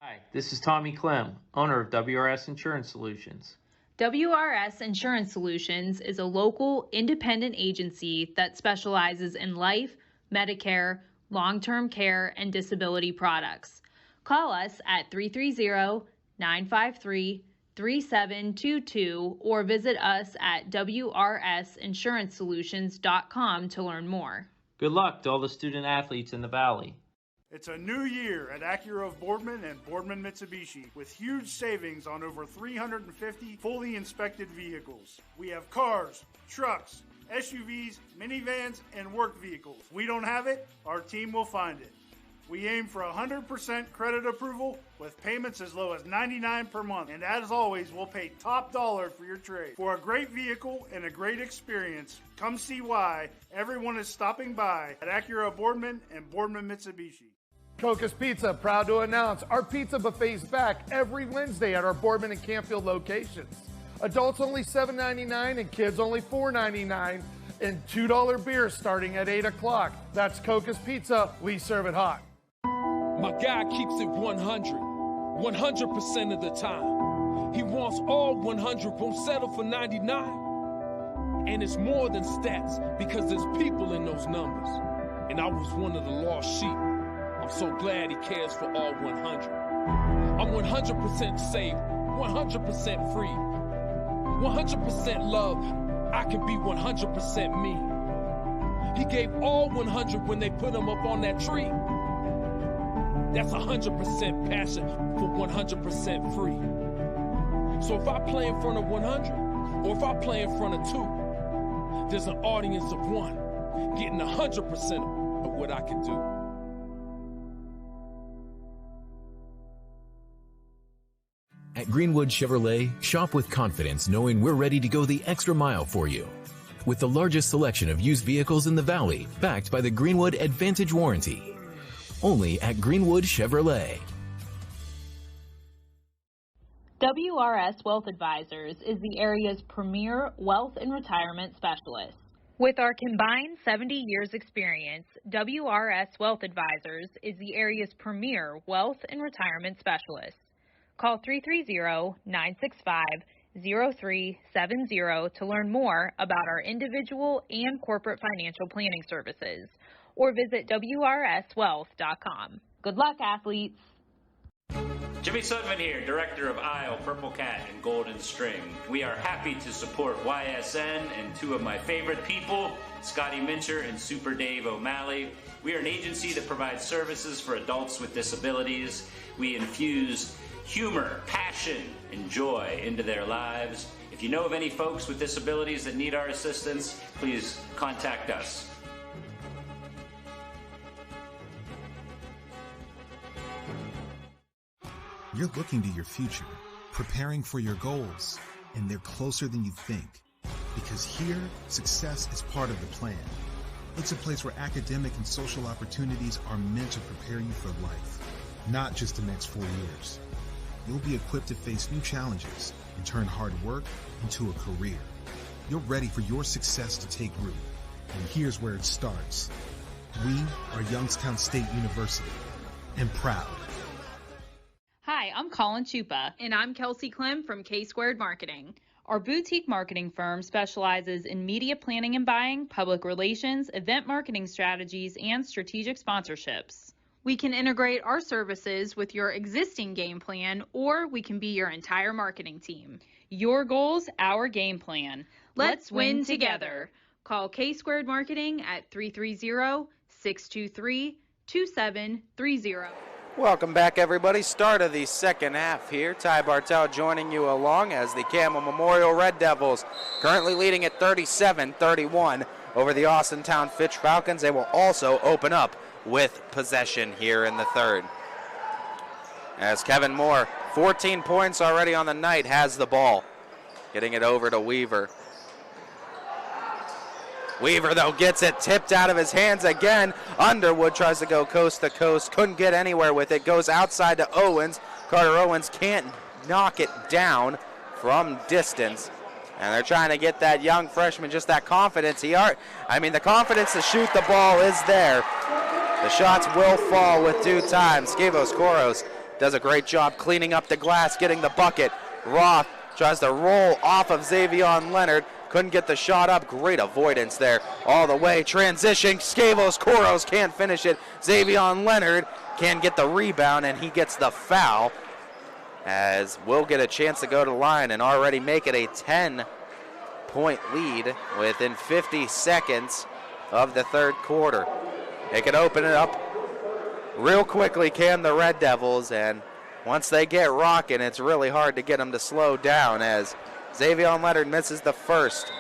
Hi, this is Tommy Clem, owner of WRS Insurance Solutions. WRS Insurance Solutions is a local, independent agency that specializes in life, Medicare, long-term care, and disability products. Call us at 330-953-3722 or visit us at WRSInsuranceSolutions.com to learn more. Good luck to all the student athletes in the Valley. It's a new year at Acura of Boardman and Boardman Mitsubishi with huge savings on over 350 fully inspected vehicles. We have cars, trucks, SUVs, minivans, and work vehicles. We don't have it, our team will find it. We aim for 100% credit approval with payments as low as $99 per month. And as always, we'll pay top dollar for your trade. For a great vehicle and a great experience, come see why everyone is stopping by at Acura Boardman and Boardman Mitsubishi. Coca's Pizza, proud to announce our pizza buffet's back every Wednesday at our Boardman and Campfield locations. Adults only $7.99 and kids only $4.99, and $2 beer starting at 8 o'clock. That's Coca's Pizza. We serve it hot. My guy keeps it 100% of the time. He wants all 100, won't settle for 99. And it's more than stats because there's people in those numbers. And I was one of the lost sheep. I'm so glad he cares for all 100. I'm 100% safe, 100% free, 100% love. I can be 100% me. He gave all 100 when they put him up on that tree. That's 100% passion for 100% free. So if I play in front of 100, or if I play in front of 2, there's an audience of 1 getting 100% of what I can do. At Greenwood Chevrolet, shop with confidence knowing we're ready to go the extra mile for you. With the largest selection of used vehicles in the Valley, backed by the Greenwood Advantage Warranty. Only at Greenwood Chevrolet. WRS Wealth Advisors is the area's premier wealth and retirement specialist. With our combined 70 years experience, WRS Wealth Advisors is the area's premier wealth and retirement specialist. Call 330-965-0370 to learn more about our individual and corporate financial planning services, or visit WRSwealth.com. Good luck, athletes. Jimmy Sudman here, Director of Isle, Purple Cat, and Golden String. We are happy to support YSN and two of my favorite people, Scotty Mincher and Super Dave O'Malley. We are an agency that provides services for adults with disabilities. We infuse humor, passion, and joy into their lives. If you know of any folks with disabilities that need our assistance, please contact us. You're looking to your future, preparing for your goals, and they're closer than you think. Because here, success is part of the plan. It's a place where academic and social opportunities are meant to prepare you for life, not just the next 4 years. You'll be equipped to face new challenges and turn hard work into a career. You're ready for your success to take root. And here's where it starts. We are Youngstown State University, and proud. Hi, I'm Colin Chupa. And I'm Kelsey Clem from K-Squared Marketing. Our boutique marketing firm specializes in media planning and buying, public relations, event marketing strategies, and strategic sponsorships. We can integrate our services with your existing game plan, or we can be your entire marketing team. Your goals, our game plan. Let's win together. Call K-Squared Marketing at 330-623-2730. Welcome back, everybody. Start of the second half here. Ty Bartel joining you along as the Campbell Memorial Red Devils currently leading at 37-31 over the Austintown Fitch Falcons. They will also open up with possession here in the third. As Kevin Moore, 14 points already on the night, has the ball. Getting it over to Weaver. Weaver, though, gets it tipped out of his hands again. Underwood tries to go coast to coast. Couldn't get anywhere with it. Goes outside to Owens. Carter Owens can't knock it down from distance. And they're trying to get that young freshman just that confidence. The confidence to shoot the ball is there. The shots will fall with due time. Skavos Koros does a great job cleaning up the glass, getting the bucket. Roth tries to roll off of Xavion Leonard. Couldn't get the shot up. Great avoidance there. All the way. Transition. Skavos Koros can't finish it. Xavion Leonard can get the rebound, and he gets the foul. As we'll get a chance to go to the line and already make it a 10-point lead within 50 seconds of the third quarter. They can open it up real quickly, can the Red Devils, and once they get rocking, it's really hard to get them to slow down as Xavion Leonard misses the first.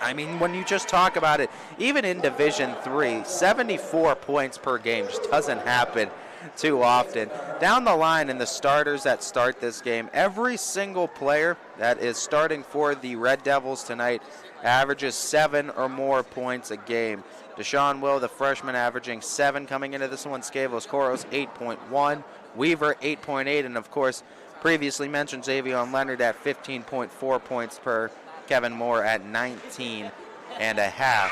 When you just talk about it, even in Division III, 74 points per game just doesn't happen too often. Down the line in the starters that start this game, every single player that is starting for the Red Devils tonight averages 7 or more points a game. Deshaun Will, the freshman, averaging 7 coming into this one. Skavos Koros, 8.1. Weaver, 8.8. And, of course, previously mentioned Xavion Leonard at 15.4 points per. Kevin Moore at 19.5.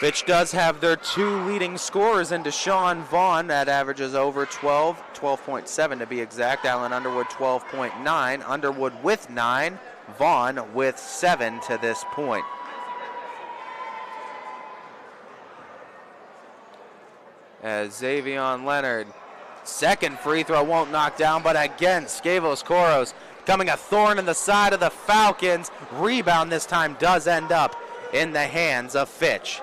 Fitch does have their 2 leading scorers in Deshaun Vaughn that averages over 12, 12.7 to be exact. Allen Underwood 12.9. Underwood with 9. Vaughn with 7 to this point. As Xavion Leonard, second free throw won't knock down, but again, Skavos Koros becoming a thorn in the side of the Falcons. Rebound this time does end up in the hands of Fitch.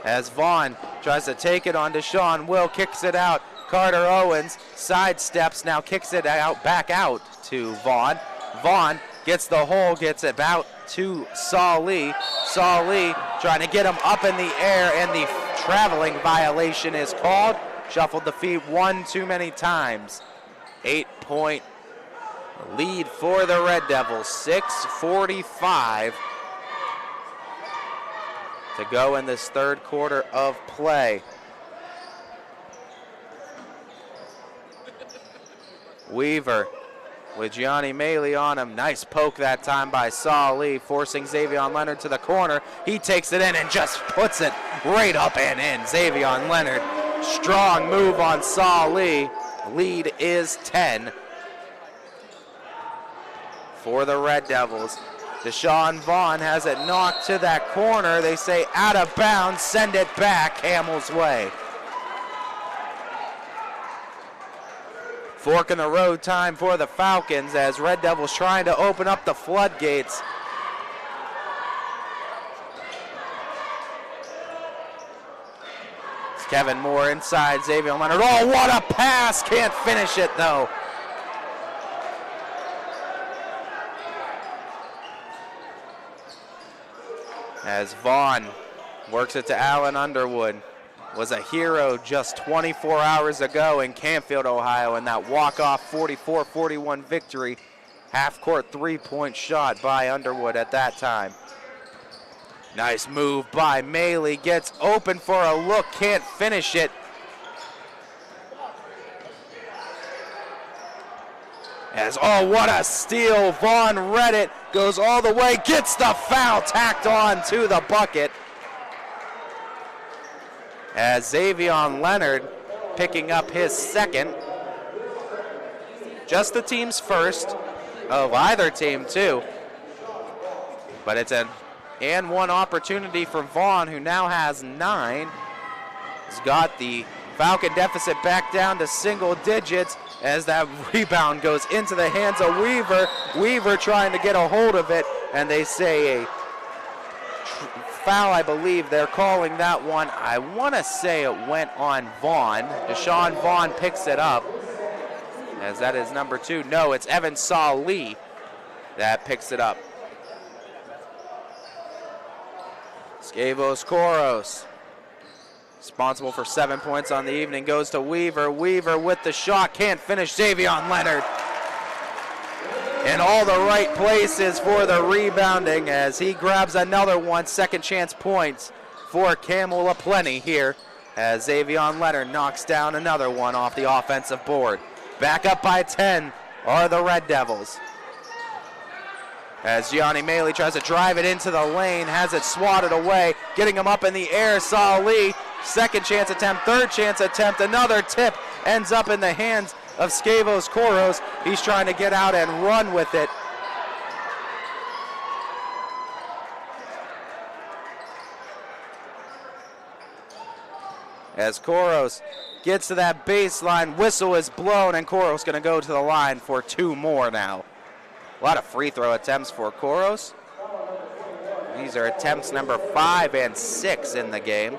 As Vaughn tries to take it on Deshaun Will, kicks it out. Carter Owens sidesteps, now kicks it out, back out to Vaughn. Vaughn gets the hole, gets it out to Saul Lee. Saul Lee trying to get him up in the air, and the traveling violation is called. Shuffled the feet one too many times. 8-point lead for the Red Devils. 6:45 to go in this third quarter of play. Weaver with Gianni Maley on him. Nice poke that time by Saul Lee, forcing Xavion Leonard to the corner. He takes it in and just puts it right up and in. Xavion Leonard, strong move on Saul Lee. Lead is 10 for the Red Devils. Deshaun Vaughn has it knocked to that corner. They say out of bounds, send it back Hamill's way. Fork in the road time for the Falcons as Red Devils trying to open up the floodgates. It's Kevin Moore inside, Xavion Leonard. Oh, what a pass! Can't finish it though. As Vaughn works it to Allen Underwood. Was a hero just 24 hours ago in Canfield, Ohio, in that walk-off 44-41 victory. Half-court three-point shot by Underwood at that time. Nice move by Maley. Gets open for a look, can't finish it. Oh, what a steal. Vaughn read it, goes all the way, gets the foul tacked on to the bucket. As Xavion Leonard picking up his second. Just the team's first of either team, too. But it's an and one opportunity for Vaughn, who now has 9. He's got the Falcon deficit back down to single digits as that rebound goes into the hands of Weaver. Weaver trying to get a hold of it, and they say a foul, I believe. They're calling that one. I want to say it went on Vaughn. Deshaun Vaughn picks it up, as that is number 2. No, it's Evan Saw Lee that picks it up. Scavos Koros, responsible for 7 points on the evening, goes to Weaver. Weaver with the shot, can't finish. Xavion Leonard in all the right places for the rebounding as he grabs another one. Second chance points for Campbell aplenty here as Xavion Leonard knocks down another one off the offensive board. Back up by 10 are the Red Devils. As Gianni Maley tries to drive it into the lane, has it swatted away, getting him up in the air. Saul Lee, second chance attempt, third chance attempt, another tip ends up in the hands of Scavos Koros. He's trying to get out and run with it. As Koros gets to that baseline, whistle is blown, and Koros going to go to the line for 2 more now. A lot of free throw attempts for Koros. These are attempts number 5 and 6 in the game.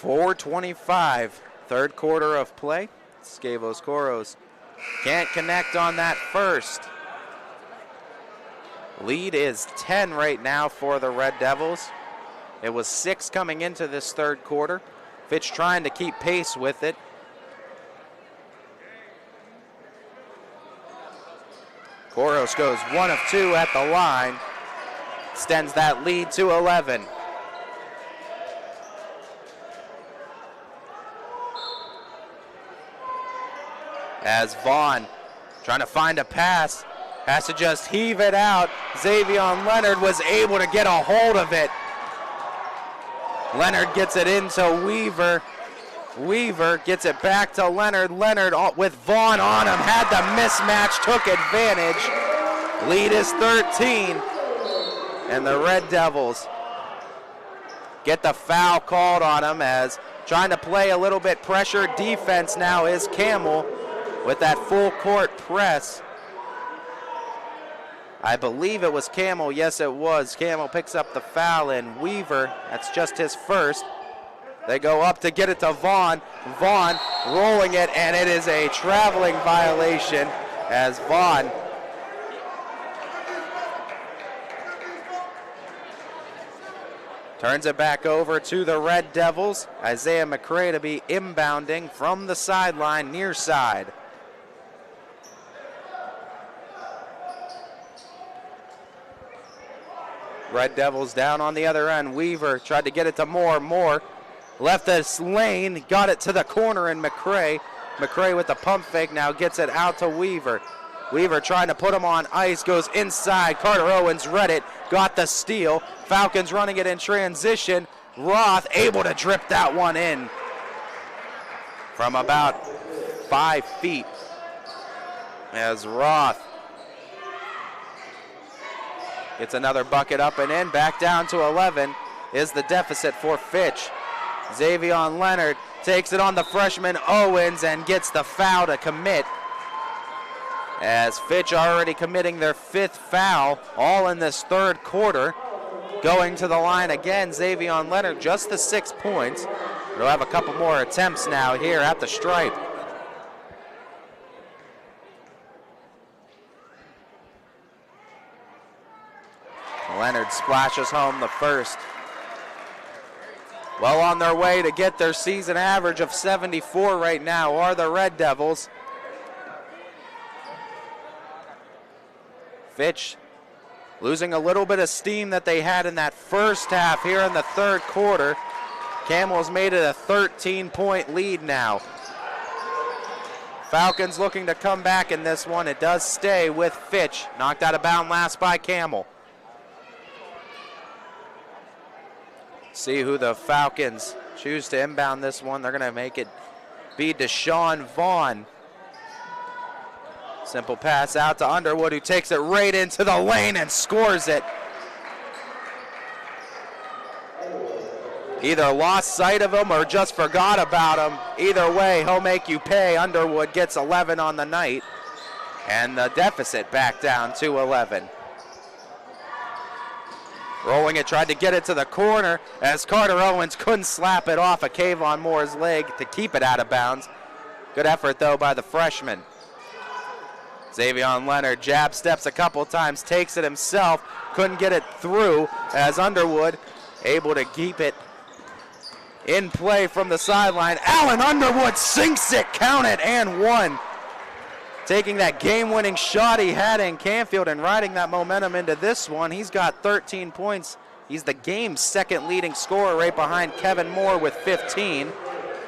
.425, third quarter of play. Scavos Koros can't connect on that first. Lead is 10 right now for the Red Devils. It was 6 coming into this third quarter. Fitch trying to keep pace with it. Koros goes 1 of 2 at the line. Extends that lead to 11. As Vaughn trying to find a pass, has to just heave it out. Xavion Leonard was able to get a hold of it. Leonard gets it into Weaver. Weaver gets it back to Leonard. Leonard with Vaughn on him, had the mismatch, took advantage. Lead is 13. And the Red Devils get the foul called on him as trying to play a little bit pressure defense now is Campbell with that full court press. I believe it was Campbell. Yes, it was. Campbell picks up the foul, and Weaver, that's just his first. They go up to get it to Vaughn. Vaughn rolling it, and it is a traveling violation as Vaughn turns it back over to the Red Devils. Isaiah McCray to be inbounding from the sideline, near side. Red Devils down on the other end. Weaver tried to get it to Moore. Moore left this lane, got it to the corner, and McCray. McCray with the pump fake now gets it out to Weaver. Weaver trying to put him on ice, goes inside. Carter Owens read it, got the steal. Falcons running it in transition. Roth able to drip that one in from about 5 feet. As Roth gets another bucket up and in. Back down to 11 is the deficit for Fitch. Xavion Leonard takes it on the freshman Owens and gets the foul to commit. As Fitch already committing their 5th foul, all in this third quarter. Going to the line again, Xavion Leonard, just the 6 points. They'll have a couple more attempts now here at the stripe. Leonard splashes home the first. Well on their way to get their season average of 74 right now are the Red Devils. Fitch losing a little bit of steam that they had in that first half here in the third quarter. Campbell's made it a 13-point lead now. Falcons looking to come back in this one. It does stay with Fitch. Knocked out of bounds last by Campbell. See who the Falcons choose to inbound this one. They're going to make it be Deshaun Vaughn. Simple pass out to Underwood, who takes it right into the lane and scores it. either lost sight of him or just forgot about him. Either way, he'll make you pay. Underwood gets 11 on the night, and the deficit back down to 11. Rolling it, tried to get it to the corner as Carter Owens couldn't slap it off of Kayvon Moore's leg to keep it out of bounds. Good effort, though, by the freshman. Xavion Leonard jab steps a couple times, takes it himself, couldn't get it through as Underwood able to keep it in play from the sideline. Allen Underwood sinks it, count it, and one. Taking that game-winning shot he had in Canfield and riding that momentum into this one. He's got 13 points. He's the game's second leading scorer right behind Kevin Moore with 15.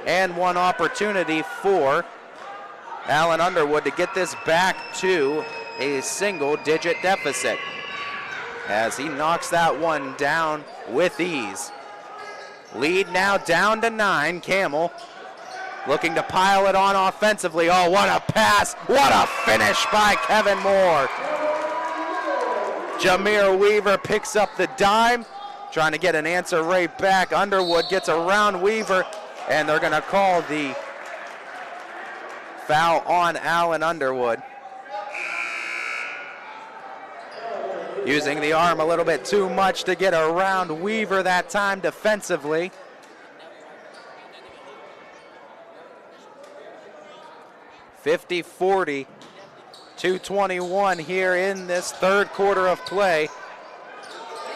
And one opportunity for Allen Underwood to get this back to a single-digit deficit as he knocks that one down with ease. Lead now down to 9. Camel looking to pile it on offensively. Oh, what a pass. What a finish by Kevin Moore. Jameer Weaver picks up the dime, trying to get an answer right back. Underwood gets around Weaver, and they're going to call the foul on Allen Underwood. Using the arm a little bit too much to get around Weaver that time defensively. 50-40, 2:21 here in this third quarter of play.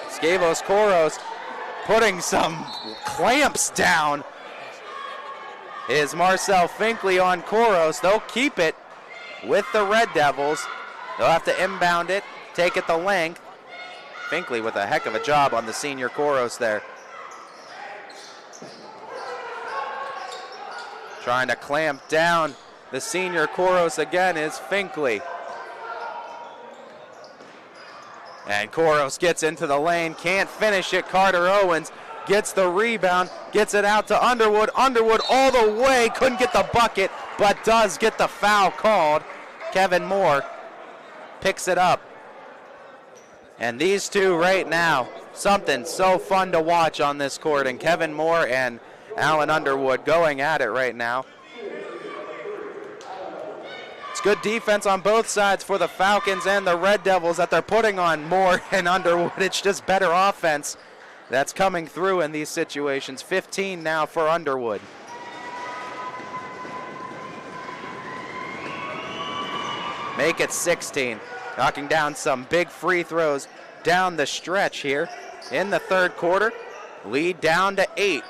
Scavos Koros putting some clamps down is Marcel Finkley on Koros. They'll keep it with the Red Devils. They'll have to inbound it, take it the length. Finkley with a heck of a job on the senior Koros there. Trying to clamp down the senior Koros again is Finkley. And Koros gets into the lane, can't finish it. Carter Owens gets the rebound, gets it out to Underwood. Underwood all the way, couldn't get the bucket, but does get the foul called. Kevin Moore picks it up. And these two right now, something so fun to watch on this court. And Kevin Moore and Allen Underwood going at it right now. It's good defense on both sides for the Falcons and the Red Devils that they're putting on Moore and Underwood. It's just better offense that's coming through in these situations. 15 now for Underwood. Make it 16. Knocking down some big free throws down the stretch here in the third quarter. Lead down to 8.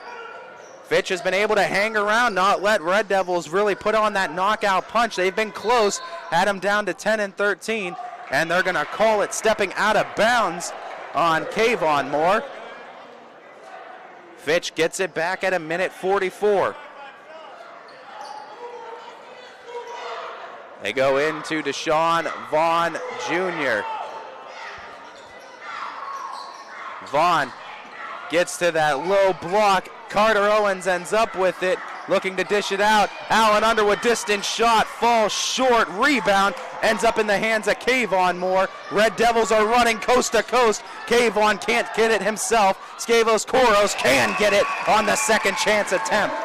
Fitch has been able to hang around, not let Red Devils really put on that knockout punch. They've been close, had them down to 10 and 13, and they're going to call it stepping out of bounds on Kayvon Moore. Fitch gets it back at 1:44. They go into Deshaun Vaughn Jr. Vaughn gets to that low block. Carter Owens ends up with it, looking to dish it out. Allen Underwood, distant shot, falls short, rebound, ends up in the hands of Kayvon Moore. Red Devils are running coast to coast. Kayvon can't get it himself. Scavos Koros can get it on the second chance attempt.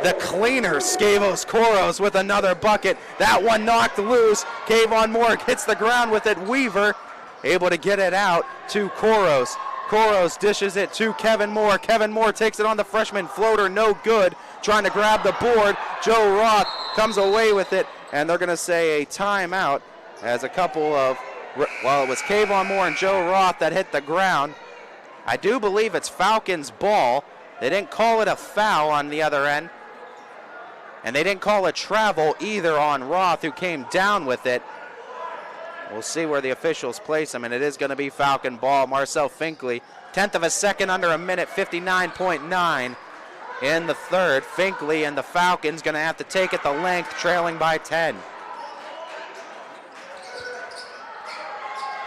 The cleaner Scavos Koros with another bucket. That one knocked loose. Kayvon Moore hits the ground with it. Weaver able to get it out to Koros. Koros dishes it to Kevin Moore. Kevin Moore takes it on the freshman floater, no good. Trying to grab the board. Joe Roth comes away with it, and they're going to say a timeout as a couple of, well, it was Kayvon Moore and Joe Roth that hit the ground. I do believe it's Falcons' ball. They didn't call it a foul on the other end, and they didn't call a travel either on Roth, who came down with it. We'll see where the officials place him, and it is going to be Falcon ball. Marcel Finkley, 10th of a second under a minute, 59.9 in the third. Finkley and the Falcons going to have to take it the length, trailing by 10.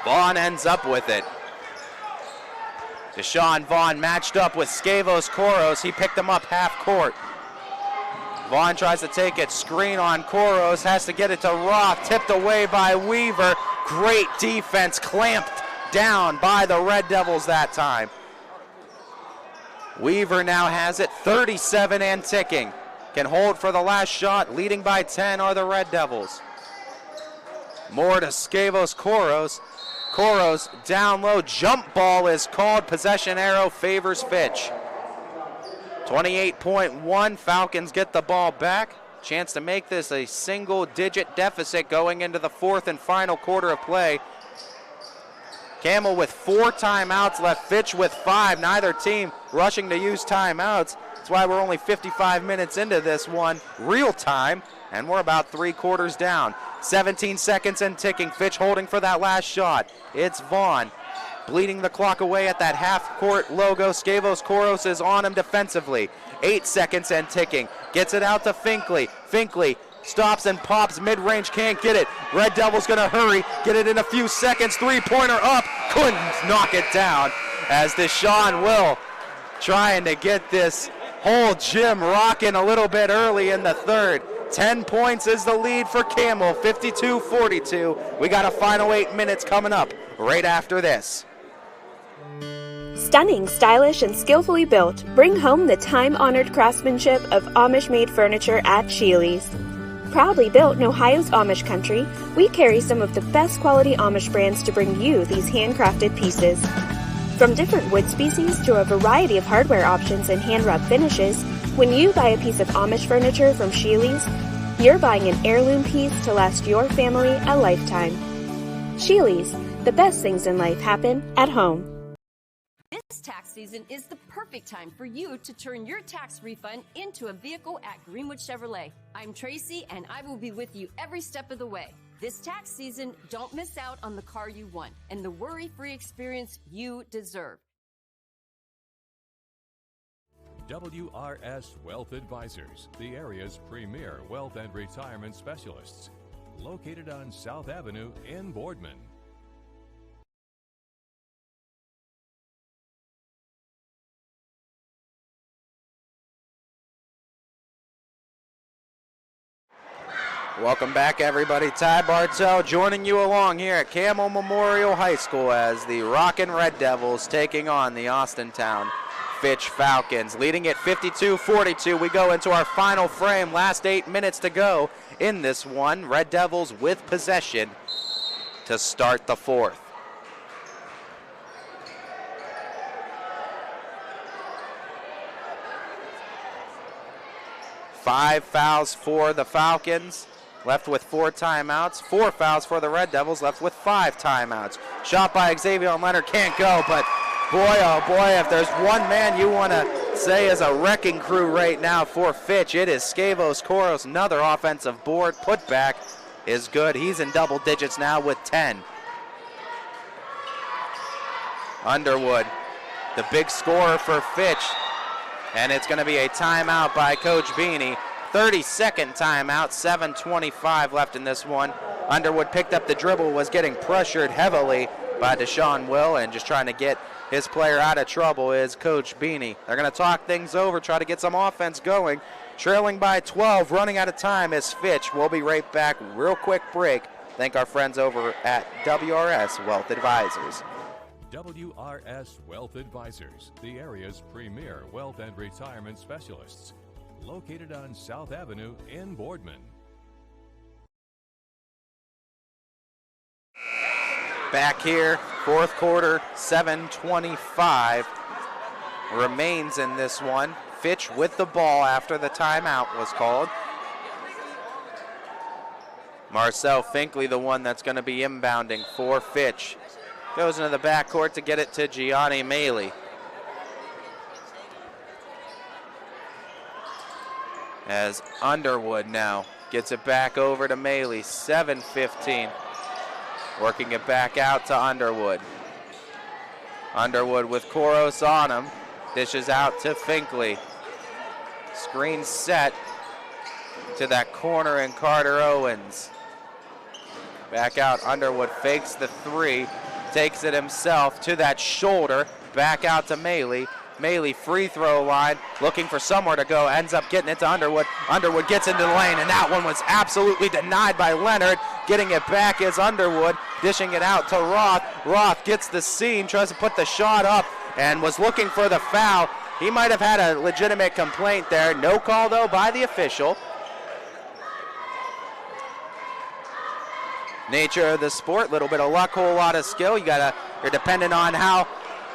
Vaughn ends up with it. Deshaun Vaughn matched up with Scavos Koros. He picked him up half court. Vaughn tries to take it, screen on Koros, has to get it to Roth, tipped away by Weaver. Great defense, clamped down by the Red Devils that time. Weaver now has it, 37 and ticking. Can hold for the last shot, leading by 10 are the Red Devils. More to Scavos Koros. Koros down low, jump ball is called, possession arrow favors Fitch. 28.1, Falcons get the ball back. Chance to make this a single-digit deficit going into the fourth and final quarter of play. Campbell with 4 timeouts left, Fitch with 5. Neither team rushing to use timeouts. That's why we're only 55 minutes into this one, real time, and we're about 3 quarters down. 17 seconds and ticking, Fitch holding for that last shot. It's Vaughn bleeding the clock away at that half-court logo. Scavos Koros is on him defensively. 8 seconds and ticking, gets it out to Finkley. Finkley stops and pops mid-range, can't get it. Red Devils gonna hurry, get it in a few seconds. 3-pointer up, couldn't knock it down as Deshaun Will trying to get this whole gym rocking a little bit early in the third. 10 points is the lead for Campbell, 52-42. We got a final 8 minutes coming up right after this. Stunning, stylish, and skillfully built, bring home the time-honored craftsmanship of Amish-made furniture at Sheely's. Proudly built in Ohio's Amish country, we carry some of the best quality Amish brands to bring you these handcrafted pieces. From different wood species to a variety of hardware options and hand-rub finishes, when you buy a piece of Amish furniture from Sheely's, you're buying an heirloom piece to last your family a lifetime. Sheely's, the best things in life happen at home. This tax season is the perfect time for you to turn your tax refund into a vehicle at Greenwood Chevrolet. I'm Tracy, and I will be with you every step of the way. This tax season, don't miss out on the car you want and the worry-free experience you deserve. WRS Wealth Advisors, the area's premier wealth and retirement specialists. Located on South Avenue in Boardman. Welcome back, everybody. Ty Bartel joining you along here at Campbell Memorial High School as the Rockin' Red Devils taking on the Austintown Fitch Falcons. Leading it 52-42. We go into our final frame. Last 8 minutes to go in this one. Red Devils with possession to start the fourth. Five fouls for the Falcons, left with 4 timeouts. 4 fouls for the Red Devils, left with 5 timeouts. Shot by Xavier Leonard, can't go, but boy, oh boy, if there's one man you want to say is a wrecking crew right now for Fitch, it is Scavos Koros. Another offensive board putback is good. He's in double digits now with 10. Underwood, the big scorer for Fitch, and it's going to be a timeout by Coach Beanie. 30-second timeout, 7:25 left in this one. Underwood picked up the dribble, was getting pressured heavily by Deshaun Will, and just trying to get his player out of trouble is Coach Beanie. They're going to talk things over, try to get some offense going. Trailing by 12, running out of time is Fitch. We'll be right back. Real quick break. Thank our friends over at WRS Wealth Advisors. WRS Wealth Advisors, the area's premier wealth and retirement specialists. Located on South Avenue in Boardman. Back here, fourth quarter, 7:25 remains in this one. Fitch with the ball after the timeout was called. Marcel Finkley, the one that's going to be inbounding for Fitch. Goes into the backcourt to get it to Gianni Maley. As Underwood now gets it back over to Maley, 7:15. Working it back out to Underwood. Underwood with Koros on him. Dishes out to Finkley. Screen set to that corner and Carter Owens. Back out, Underwood fakes the 3. Takes it himself to that shoulder. Back out to Maley. Maley free throw line, looking for somewhere to go, ends up getting it to Underwood. Underwood gets into the lane, and that one was absolutely denied by Leonard. Getting it back is Underwood, dishing it out to Roth. Roth gets the seam, tries to put the shot up, and was looking for the foul. He might have had a legitimate complaint there. No call, though, by the official. Nature of the sport, little bit of luck, whole lot of skill. You're dependent on how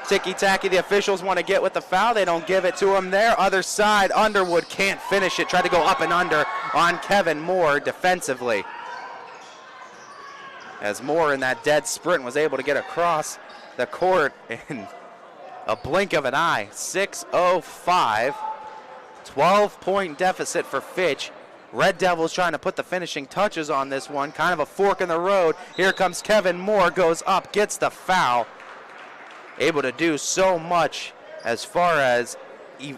ticky-tacky the officials want to get with the foul. They don't give it to him there. Other side, Underwood can't finish it. Tried to go up and under on Kevin Moore defensively. As Moore in that dead sprint was able to get across the court in a blink of an eye. 6:05, 12-point deficit for Fitch. Red Devils trying to put the finishing touches on this one. Kind of a fork in the road. Here comes Kevin Moore, goes up, gets the foul. Able to do so much as far as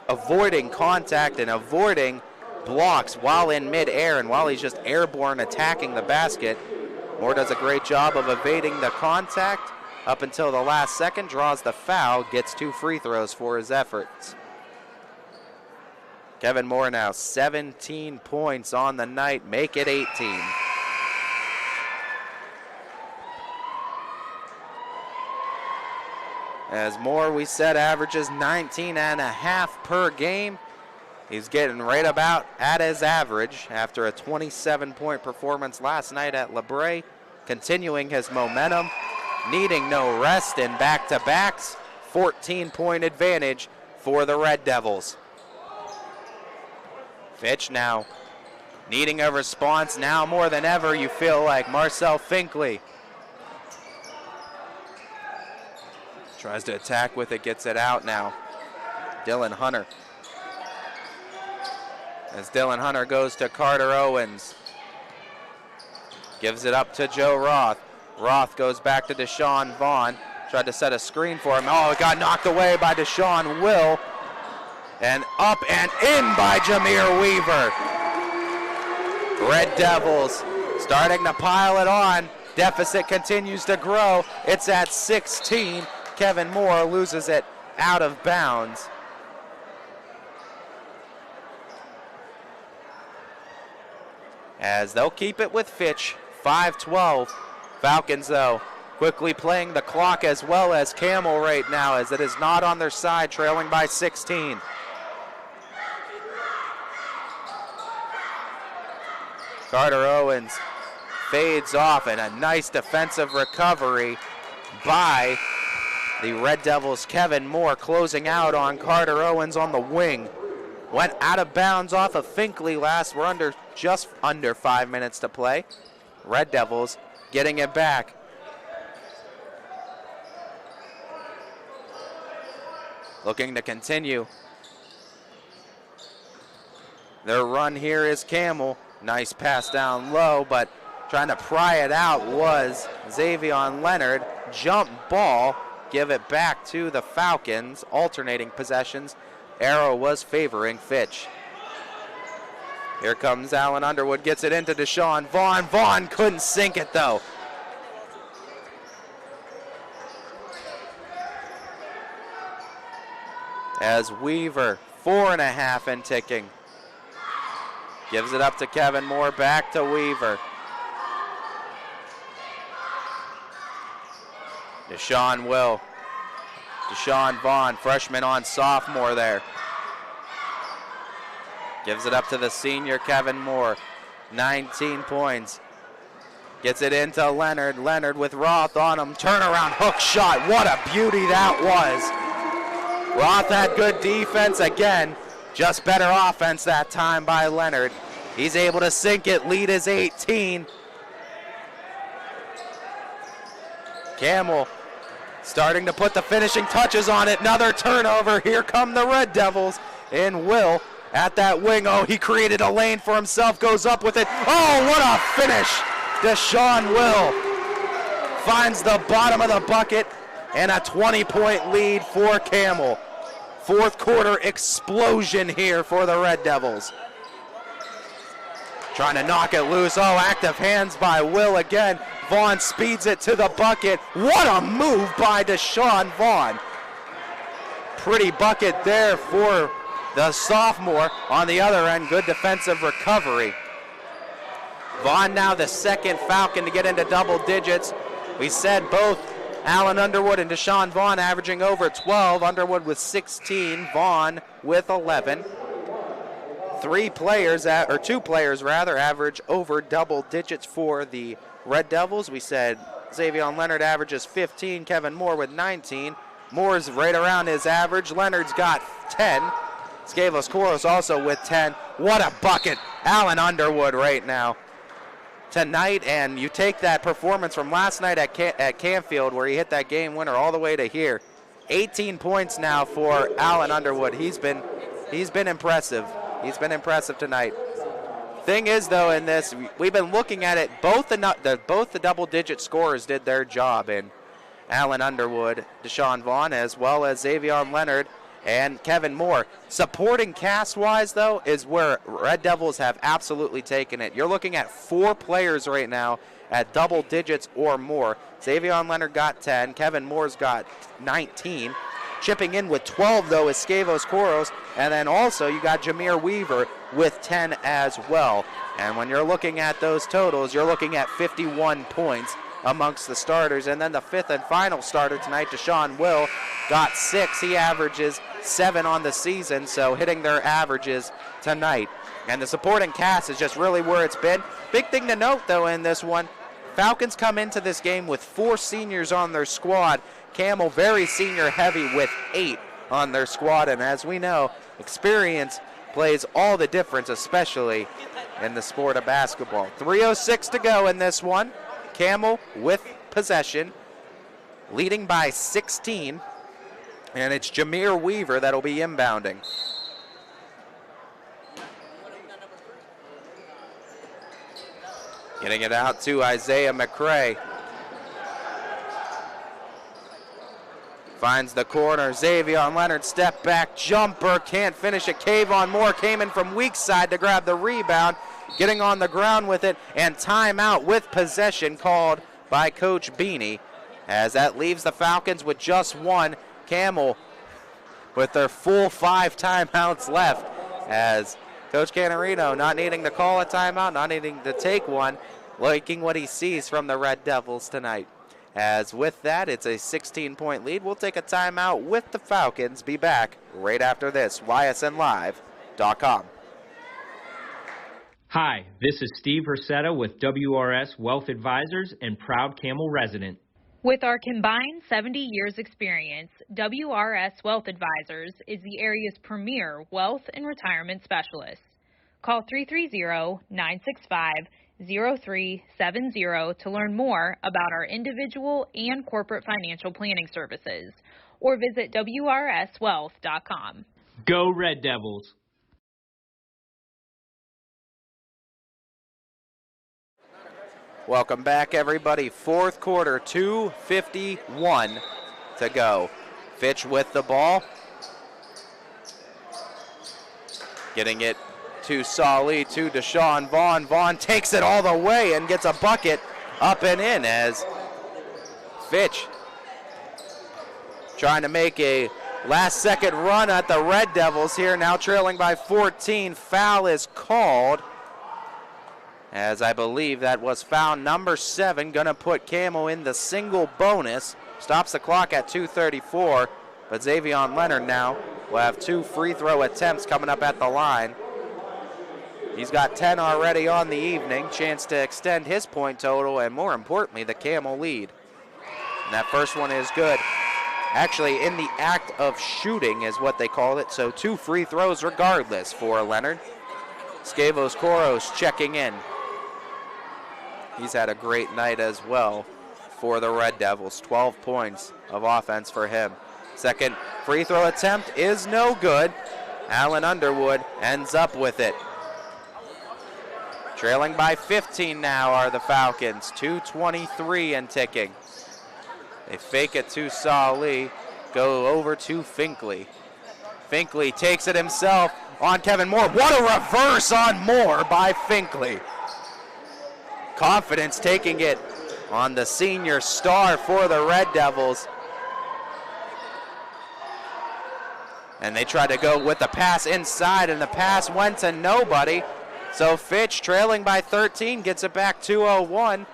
avoiding contact and avoiding blocks while in midair and while he's just airborne attacking the basket. Moore does a great job of evading the contact up until the last second, draws the foul, gets 2 free throws for his efforts. Kevin Moore now 17 points on the night, make it 18. As Moore, we said, averages 19.5 per game. He's getting right about at his average after a 27-point performance last night at LeBray, continuing his momentum, needing no rest in back-to-backs. 14-point advantage for the Red Devils. Fitch now needing a response now more than ever, you feel like. Marcel Finkley tries to attack with it, gets it out now. Dylan Hunter. As Dylan Hunter goes to Carter Owens. Gives it up to Joe Roth. Roth goes back to Deshaun Vaughn. Tried to set a screen for him. Oh, it got knocked away by Deshaun Will. And up and in by Jameer Weaver. Red Devils starting to pile it on. Deficit continues to grow. It's at 16. Kevin Moore loses it out of bounds. As they'll keep it with Fitch, 5-12. Falcons, though, quickly playing the clock as well as Campbell right now, as it is not on their side, trailing by 16. Carter Owens fades off, and a nice defensive recovery by the Red Devils. Kevin Moore closing out on Carter Owens on the wing. Went out of bounds off of Finkley last. We're just under 5 minutes to play. Red Devils getting it back. Looking to continue. Their run here is Campbell. Nice pass down low, but trying to pry it out was Xavion Leonard. Jump ball, give it back to the Falcons. Alternating possessions. Arrow was favoring Fitch. Here comes Allen Underwood, gets it into Deshaun Vaughn. Vaughn couldn't sink it though. As Weaver, 4.5 and ticking. Gives it up to Kevin Moore, back to Weaver. Deshaun Will. Deshaun Vaughn, freshman on sophomore there. Gives it up to the senior Kevin Moore. 19 points. Gets it into Leonard. Leonard with Roth on him. Turnaround hook shot. What a beauty that was. Roth had good defense again. Just better offense that time by Leonard. He's able to sink it. Lead is 18. Campbell starting to put the finishing touches on it. Another turnover. Here come the Red Devils. And Will at that wing. Oh, he created a lane for himself. Goes up with it. Oh, what a finish. Deshaun Will finds the bottom of the bucket. And a 20-point lead for Campbell. Fourth quarter explosion here for the Red Devils. Trying to knock it loose. Oh, active hands by Will again. Vaughn speeds it to the bucket. What a move by Deshaun Vaughn. Pretty bucket there for the sophomore. On the other end, good defensive recovery. Vaughn now the second Falcon to get into double digits. We said both Allen Underwood and Deshaun Vaughn averaging over 12. Underwood with 16, Vaughn with 11. Two players average over double digits for the Red Devils. We said Xavier Leonard averages 15, Kevin Moore with 19. Moore's right around his average. Leonard's got 10. Scavos Koros also with 10. What a bucket. Allen Underwood right now tonight, and you take that performance from last night at Canfield where he hit that game winner all the way to here. 18 points now for Allen Underwood. He's been impressive. He's been impressive tonight. Thing is, though, in this, we've been looking at it, both the double-digit scorers did their job in Allen Underwood, Deshaun Vaughn, as well as Xavier Leonard and Kevin Moore. Supporting cast-wise, though, is where Red Devils have absolutely taken it. You're looking at 4 players right now at double digits or more. Xavier Leonard got 10. Kevin Moore's got 19. Chipping in with 12, though, is Scavos Koros. And then also you got Jameer Weaver with 10 as well. And when you're looking at those totals, you're looking at 51 points amongst the starters. And then the 5th and final starter tonight, Deshaun Will, got 6. He averages 7 on the season, so hitting their averages tonight. And the supporting cast is just really where it's been. Big thing to note, though, in this one, Falcons come into this game with 4 seniors on their squad. Campbell very senior heavy with 8 on their squad. And as we know, experience plays all the difference, especially in the sport of basketball. 3:06 to go in this one. Campbell with possession, leading by 16, and it's Jameer Weaver that'll be inbounding. Getting it out to Isaiah McCray. Finds the corner. Xavier Leonard step back jumper. Can't finish it. Kayvon Moore came in from weak side to grab the rebound. Getting on the ground with it, and timeout with possession called by Coach Beanie. As that leaves the Falcons with just 1. Campbell with their full 5 timeouts left. As Coach Canarino not needing to call a timeout, not needing to take one, liking what he sees from the Red Devils tonight. As with that, it's a 16-point lead. We'll take a timeout with the Falcons. Be back right after this. YSNLive.com. Hi, this is Steve Hercetta with WRS Wealth Advisors and proud Camel resident. With our combined 70 years experience, WRS Wealth Advisors is the area's premier wealth and retirement specialist. Call 330-965-0370 to learn more about our individual and corporate financial planning services, or visit WRSwealth.com. Go Red Devils! Welcome back, everybody. 4th quarter, 2:51 to go. Fitch with the ball. Getting it to Solly, to Deshaun Vaughn. Vaughn takes it all the way and gets a bucket up and in as Fitch trying to make a last-second run at the Red Devils here, now trailing by 14. Foul is called, as I believe that was foul number 7, going to put Camel in the single bonus. Stops the clock at 2:34, but Xavier Leonard now will have 2 free throw attempts coming up at the line. He's got 10 already on the evening, chance to extend his point total and, more importantly, the Camel lead. And that first one is good. Actually, in the act of shooting is what they call it, so 2 free throws regardless for Leonard. Scavos Koros checking in. He's had a great night as well for the Red Devils. 12 points of offense for him. Second free throw attempt is no good. Allen Underwood ends up with it. Trailing by 15 now are the Falcons. 2:23 and ticking. They fake it to Solly. Go over to Finkley. Finkley takes it himself on Kevin Moore. What a reverse on Moore by Finkley. Confidence taking it on the senior star for the Red Devils. And they tried to go with the pass inside, and the pass went to nobody. So Fitch, trailing by 13, gets it back 2:01.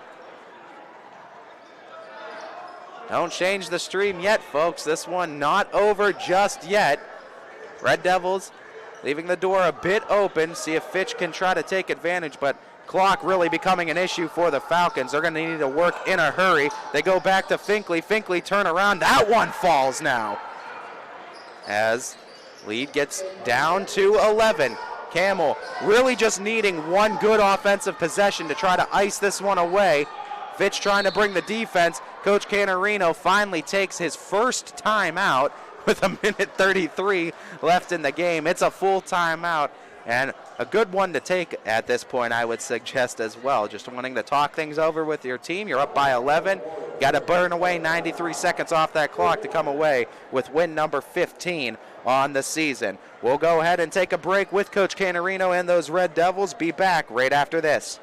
Don't change the stream yet, folks. This one not over just yet. Red Devils leaving the door a bit open. See if Fitch can try to take advantage, but clock really becoming an issue for the Falcons. They're going to need to work in a hurry. They go back to Finkley. Finkley turn around. That one falls now. As lead gets down to 11. Campbell really just needing one good offensive possession to try to ice this one away. Fitch trying to bring the defense. Coach Canarino finally takes his first timeout with a minute 33 left in the game. It's a full timeout and a good one to take at this point, I would suggest as well. Just wanting to talk things over with your team. You're up by 11. Got to burn away 93 seconds off that clock to come away with win number 15 on the season. We'll go ahead and take a break with Coach Canarino and those Red Devils. Be back right after this.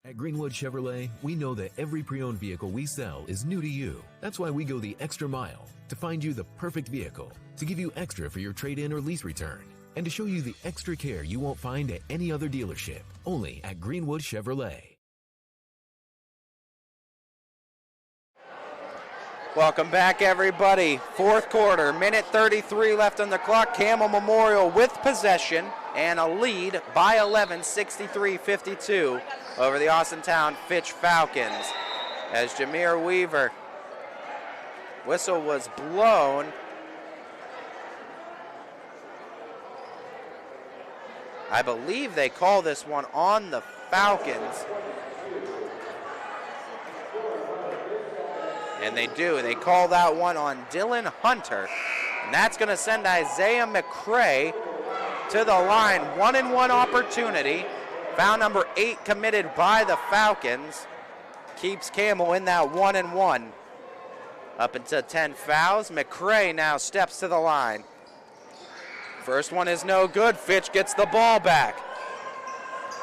At Greenwood Chevrolet, we know that every pre-owned vehicle we sell is new to you. That's why we go the extra mile to find you the perfect vehicle, to give you extra for your trade-in or lease return, and to show you the extra care you won't find at any other dealership, only at Greenwood Chevrolet. Welcome back, everybody. Fourth quarter, minute 33 left on the clock. Campbell Memorial with possession and a lead by 11, 63-52 over the Austintown Fitch Falcons. As Jameer Weaver, whistle was blown. I believe they call this one on the Falcons. And they do. They call that one on Dylan Hunter. And that's going to send Isaiah McCray to the line. 1-and-1 opportunity. Foul number 8 committed by the Falcons. Keeps Campbell in that 1-and-1. Up into 10 fouls. McCray now steps to the line. First one is no good. Fitch gets the ball back.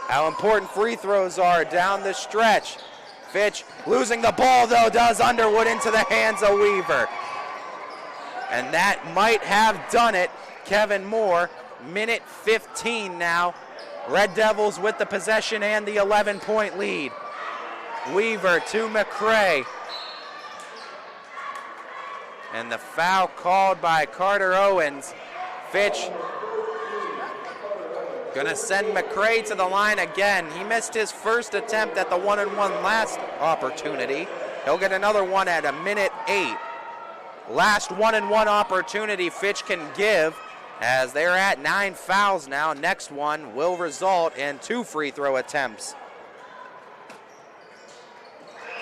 How important free throws are down the stretch. Fitch losing the ball, though, does Underwood into the hands of Weaver. And that might have done it. Kevin Moore, minute 15 now. Red Devils with the possession and the 11-point lead. Weaver to McCray. And the foul called by Carter Owens. Fitch gonna send McCray to the line again. He missed his first attempt at the 1-and-1 last opportunity. He'll get another one at a minute 8. Last 1-and-1 opportunity Fitch can give, as they're at 9 fouls now. Next one will result in 2 free throw attempts.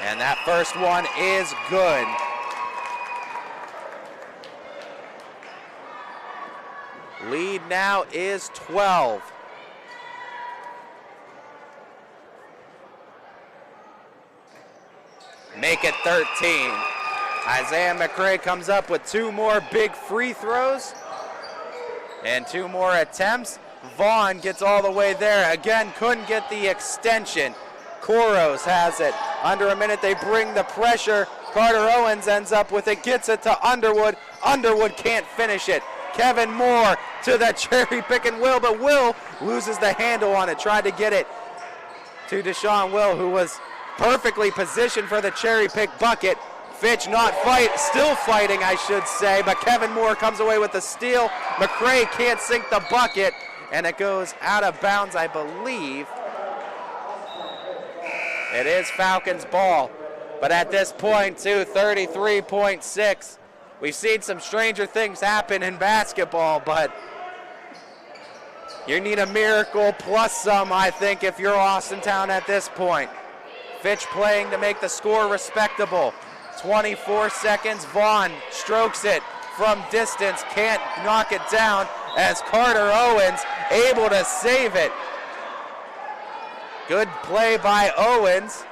And that first one is good. Lead now is 12. Make it 13. Isaiah McCray comes up with 2 more big free throws and 2 more attempts. Vaughn gets all the way there. Again, couldn't get the extension. Koros has it. Under a minute, they bring the pressure. Carter Owens ends up with it, gets it to Underwood. Underwood can't finish it. Kevin Moore to the cherry picking Will, but Will loses the handle on it. Tried to get it to Deshaun Will, who was perfectly positioned for the cherry pick bucket. Fitch still fighting, I should say, but Kevin Moore comes away with the steal. McCray can't sink the bucket, and it goes out of bounds, I believe. It is Falcons ball, but at this point, too, 33.6. We've seen some stranger things happen in basketball, but you need a miracle plus some, I think, if you're Austintown at this point. Fitch playing to make the score respectable. 24 seconds. Vaughn strokes it from distance. Can't knock it down as Carter Owens able to save it. Good play by Owens.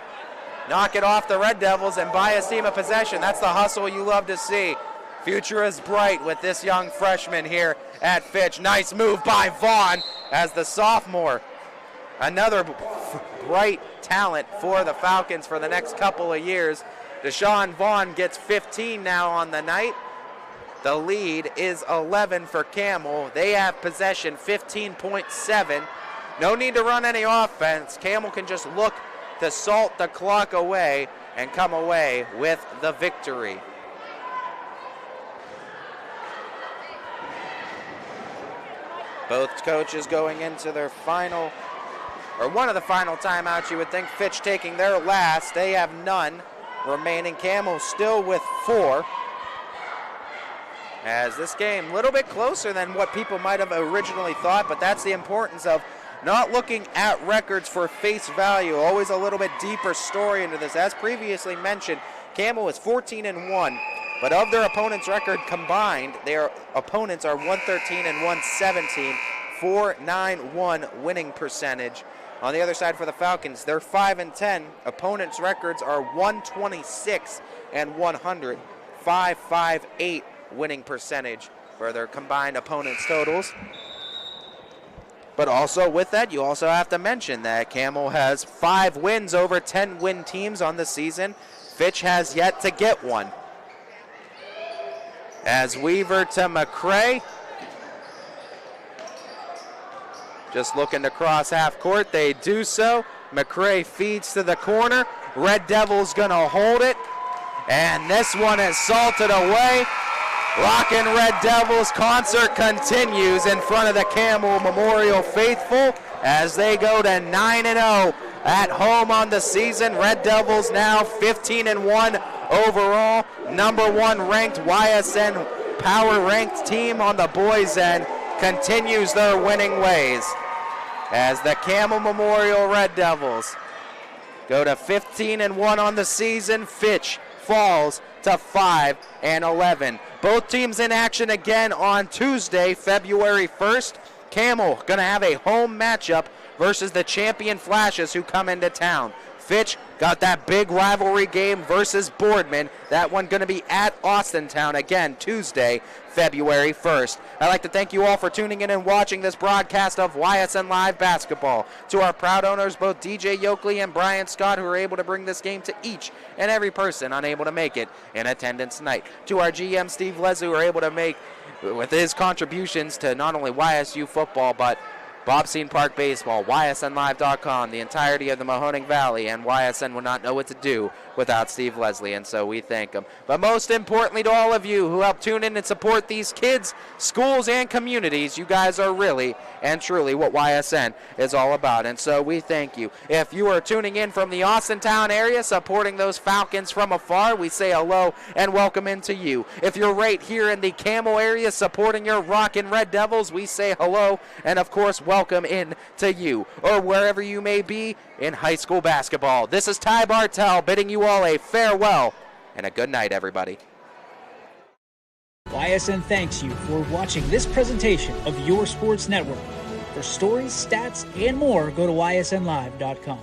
Knock it off the Red Devils and buy a team of possession. That's the hustle you love to see. Future is bright with this young freshman here at Fitch. Nice move by Vaughn as the sophomore. Another bright talent for the Falcons for the next couple of years. Deshaun Vaughn gets 15 now on the night. The lead is 11 for Camel. They have possession, 15.7. No need to run any offense. Camel can just look to salt the clock away and come away with the victory. Both coaches going into their final, or one of the final timeouts. You would think Fitch taking their last. They have none remaining. Camel still with 4. As this game a little bit closer than what people might have originally thought, but that's the importance of not looking at records for face value. Always a little bit deeper story into this. As previously mentioned, Camel is 14-1, but of their opponents' record combined, their opponents are 113 and 117, 4.91 winning percentage. On the other side for the Falcons, they're 5-10. Opponents' records are 126 and 100, 5.58 winning percentage for their combined opponents' totals. But also with that, you also have to mention that Camel has 5 wins over 10-win teams on the season. Fitch has yet to get one. As Weaver to McCray. Just looking to cross half court, they do so. McCray feeds to the corner. Red Devils gonna hold it. And this one is salted away. Rockin' Red Devils concert continues in front of the Camel Memorial faithful as they go to 9-0 at home on the season. Red Devils now 15-1 overall, number 1 ranked YSN power ranked team on the boys' end, continues their winning ways as the Camel Memorial Red Devils go to 15-1 on the season. Fitch falls to 5-11. Both teams in action again on Tuesday, February 1st. Camel going to have a home matchup versus the champion Flashes who come into town. Fitch got that big rivalry game versus Boardman. That one going to be at Austintown again Tuesday, February 1st. I'd like to thank you all for tuning in and watching this broadcast of YSN Live Basketball. To our proud owners, both DJ Yoakley and Brian Scott, who are able to bring this game to each and every person unable to make it in attendance tonight. To our GM, Steve Leslie, who are able to make, with his contributions to not only YSU football, but Bobstein Park Baseball, YSNLive.com, the entirety of the Mahoning Valley, and YSN would not know what to do without Steve Leslie, and so we thank him. But most importantly to all of you who help tune in and support these kids, schools, and communities, you guys are really and truly what YSN is all about, and so we thank you. If you are tuning in from the Austintown area, supporting those Falcons from afar, we say hello and welcome into you. If you're right here in the Camel area supporting your Rockin' Red Devils, we say hello and, of course, welcome in to you, or wherever you may be in high school basketball. This is Ty Bartel bidding you all a farewell and a good night, everybody. YSN thanks you for watching this presentation of your sports network. For stories, stats, and more, go to ysnlive.com.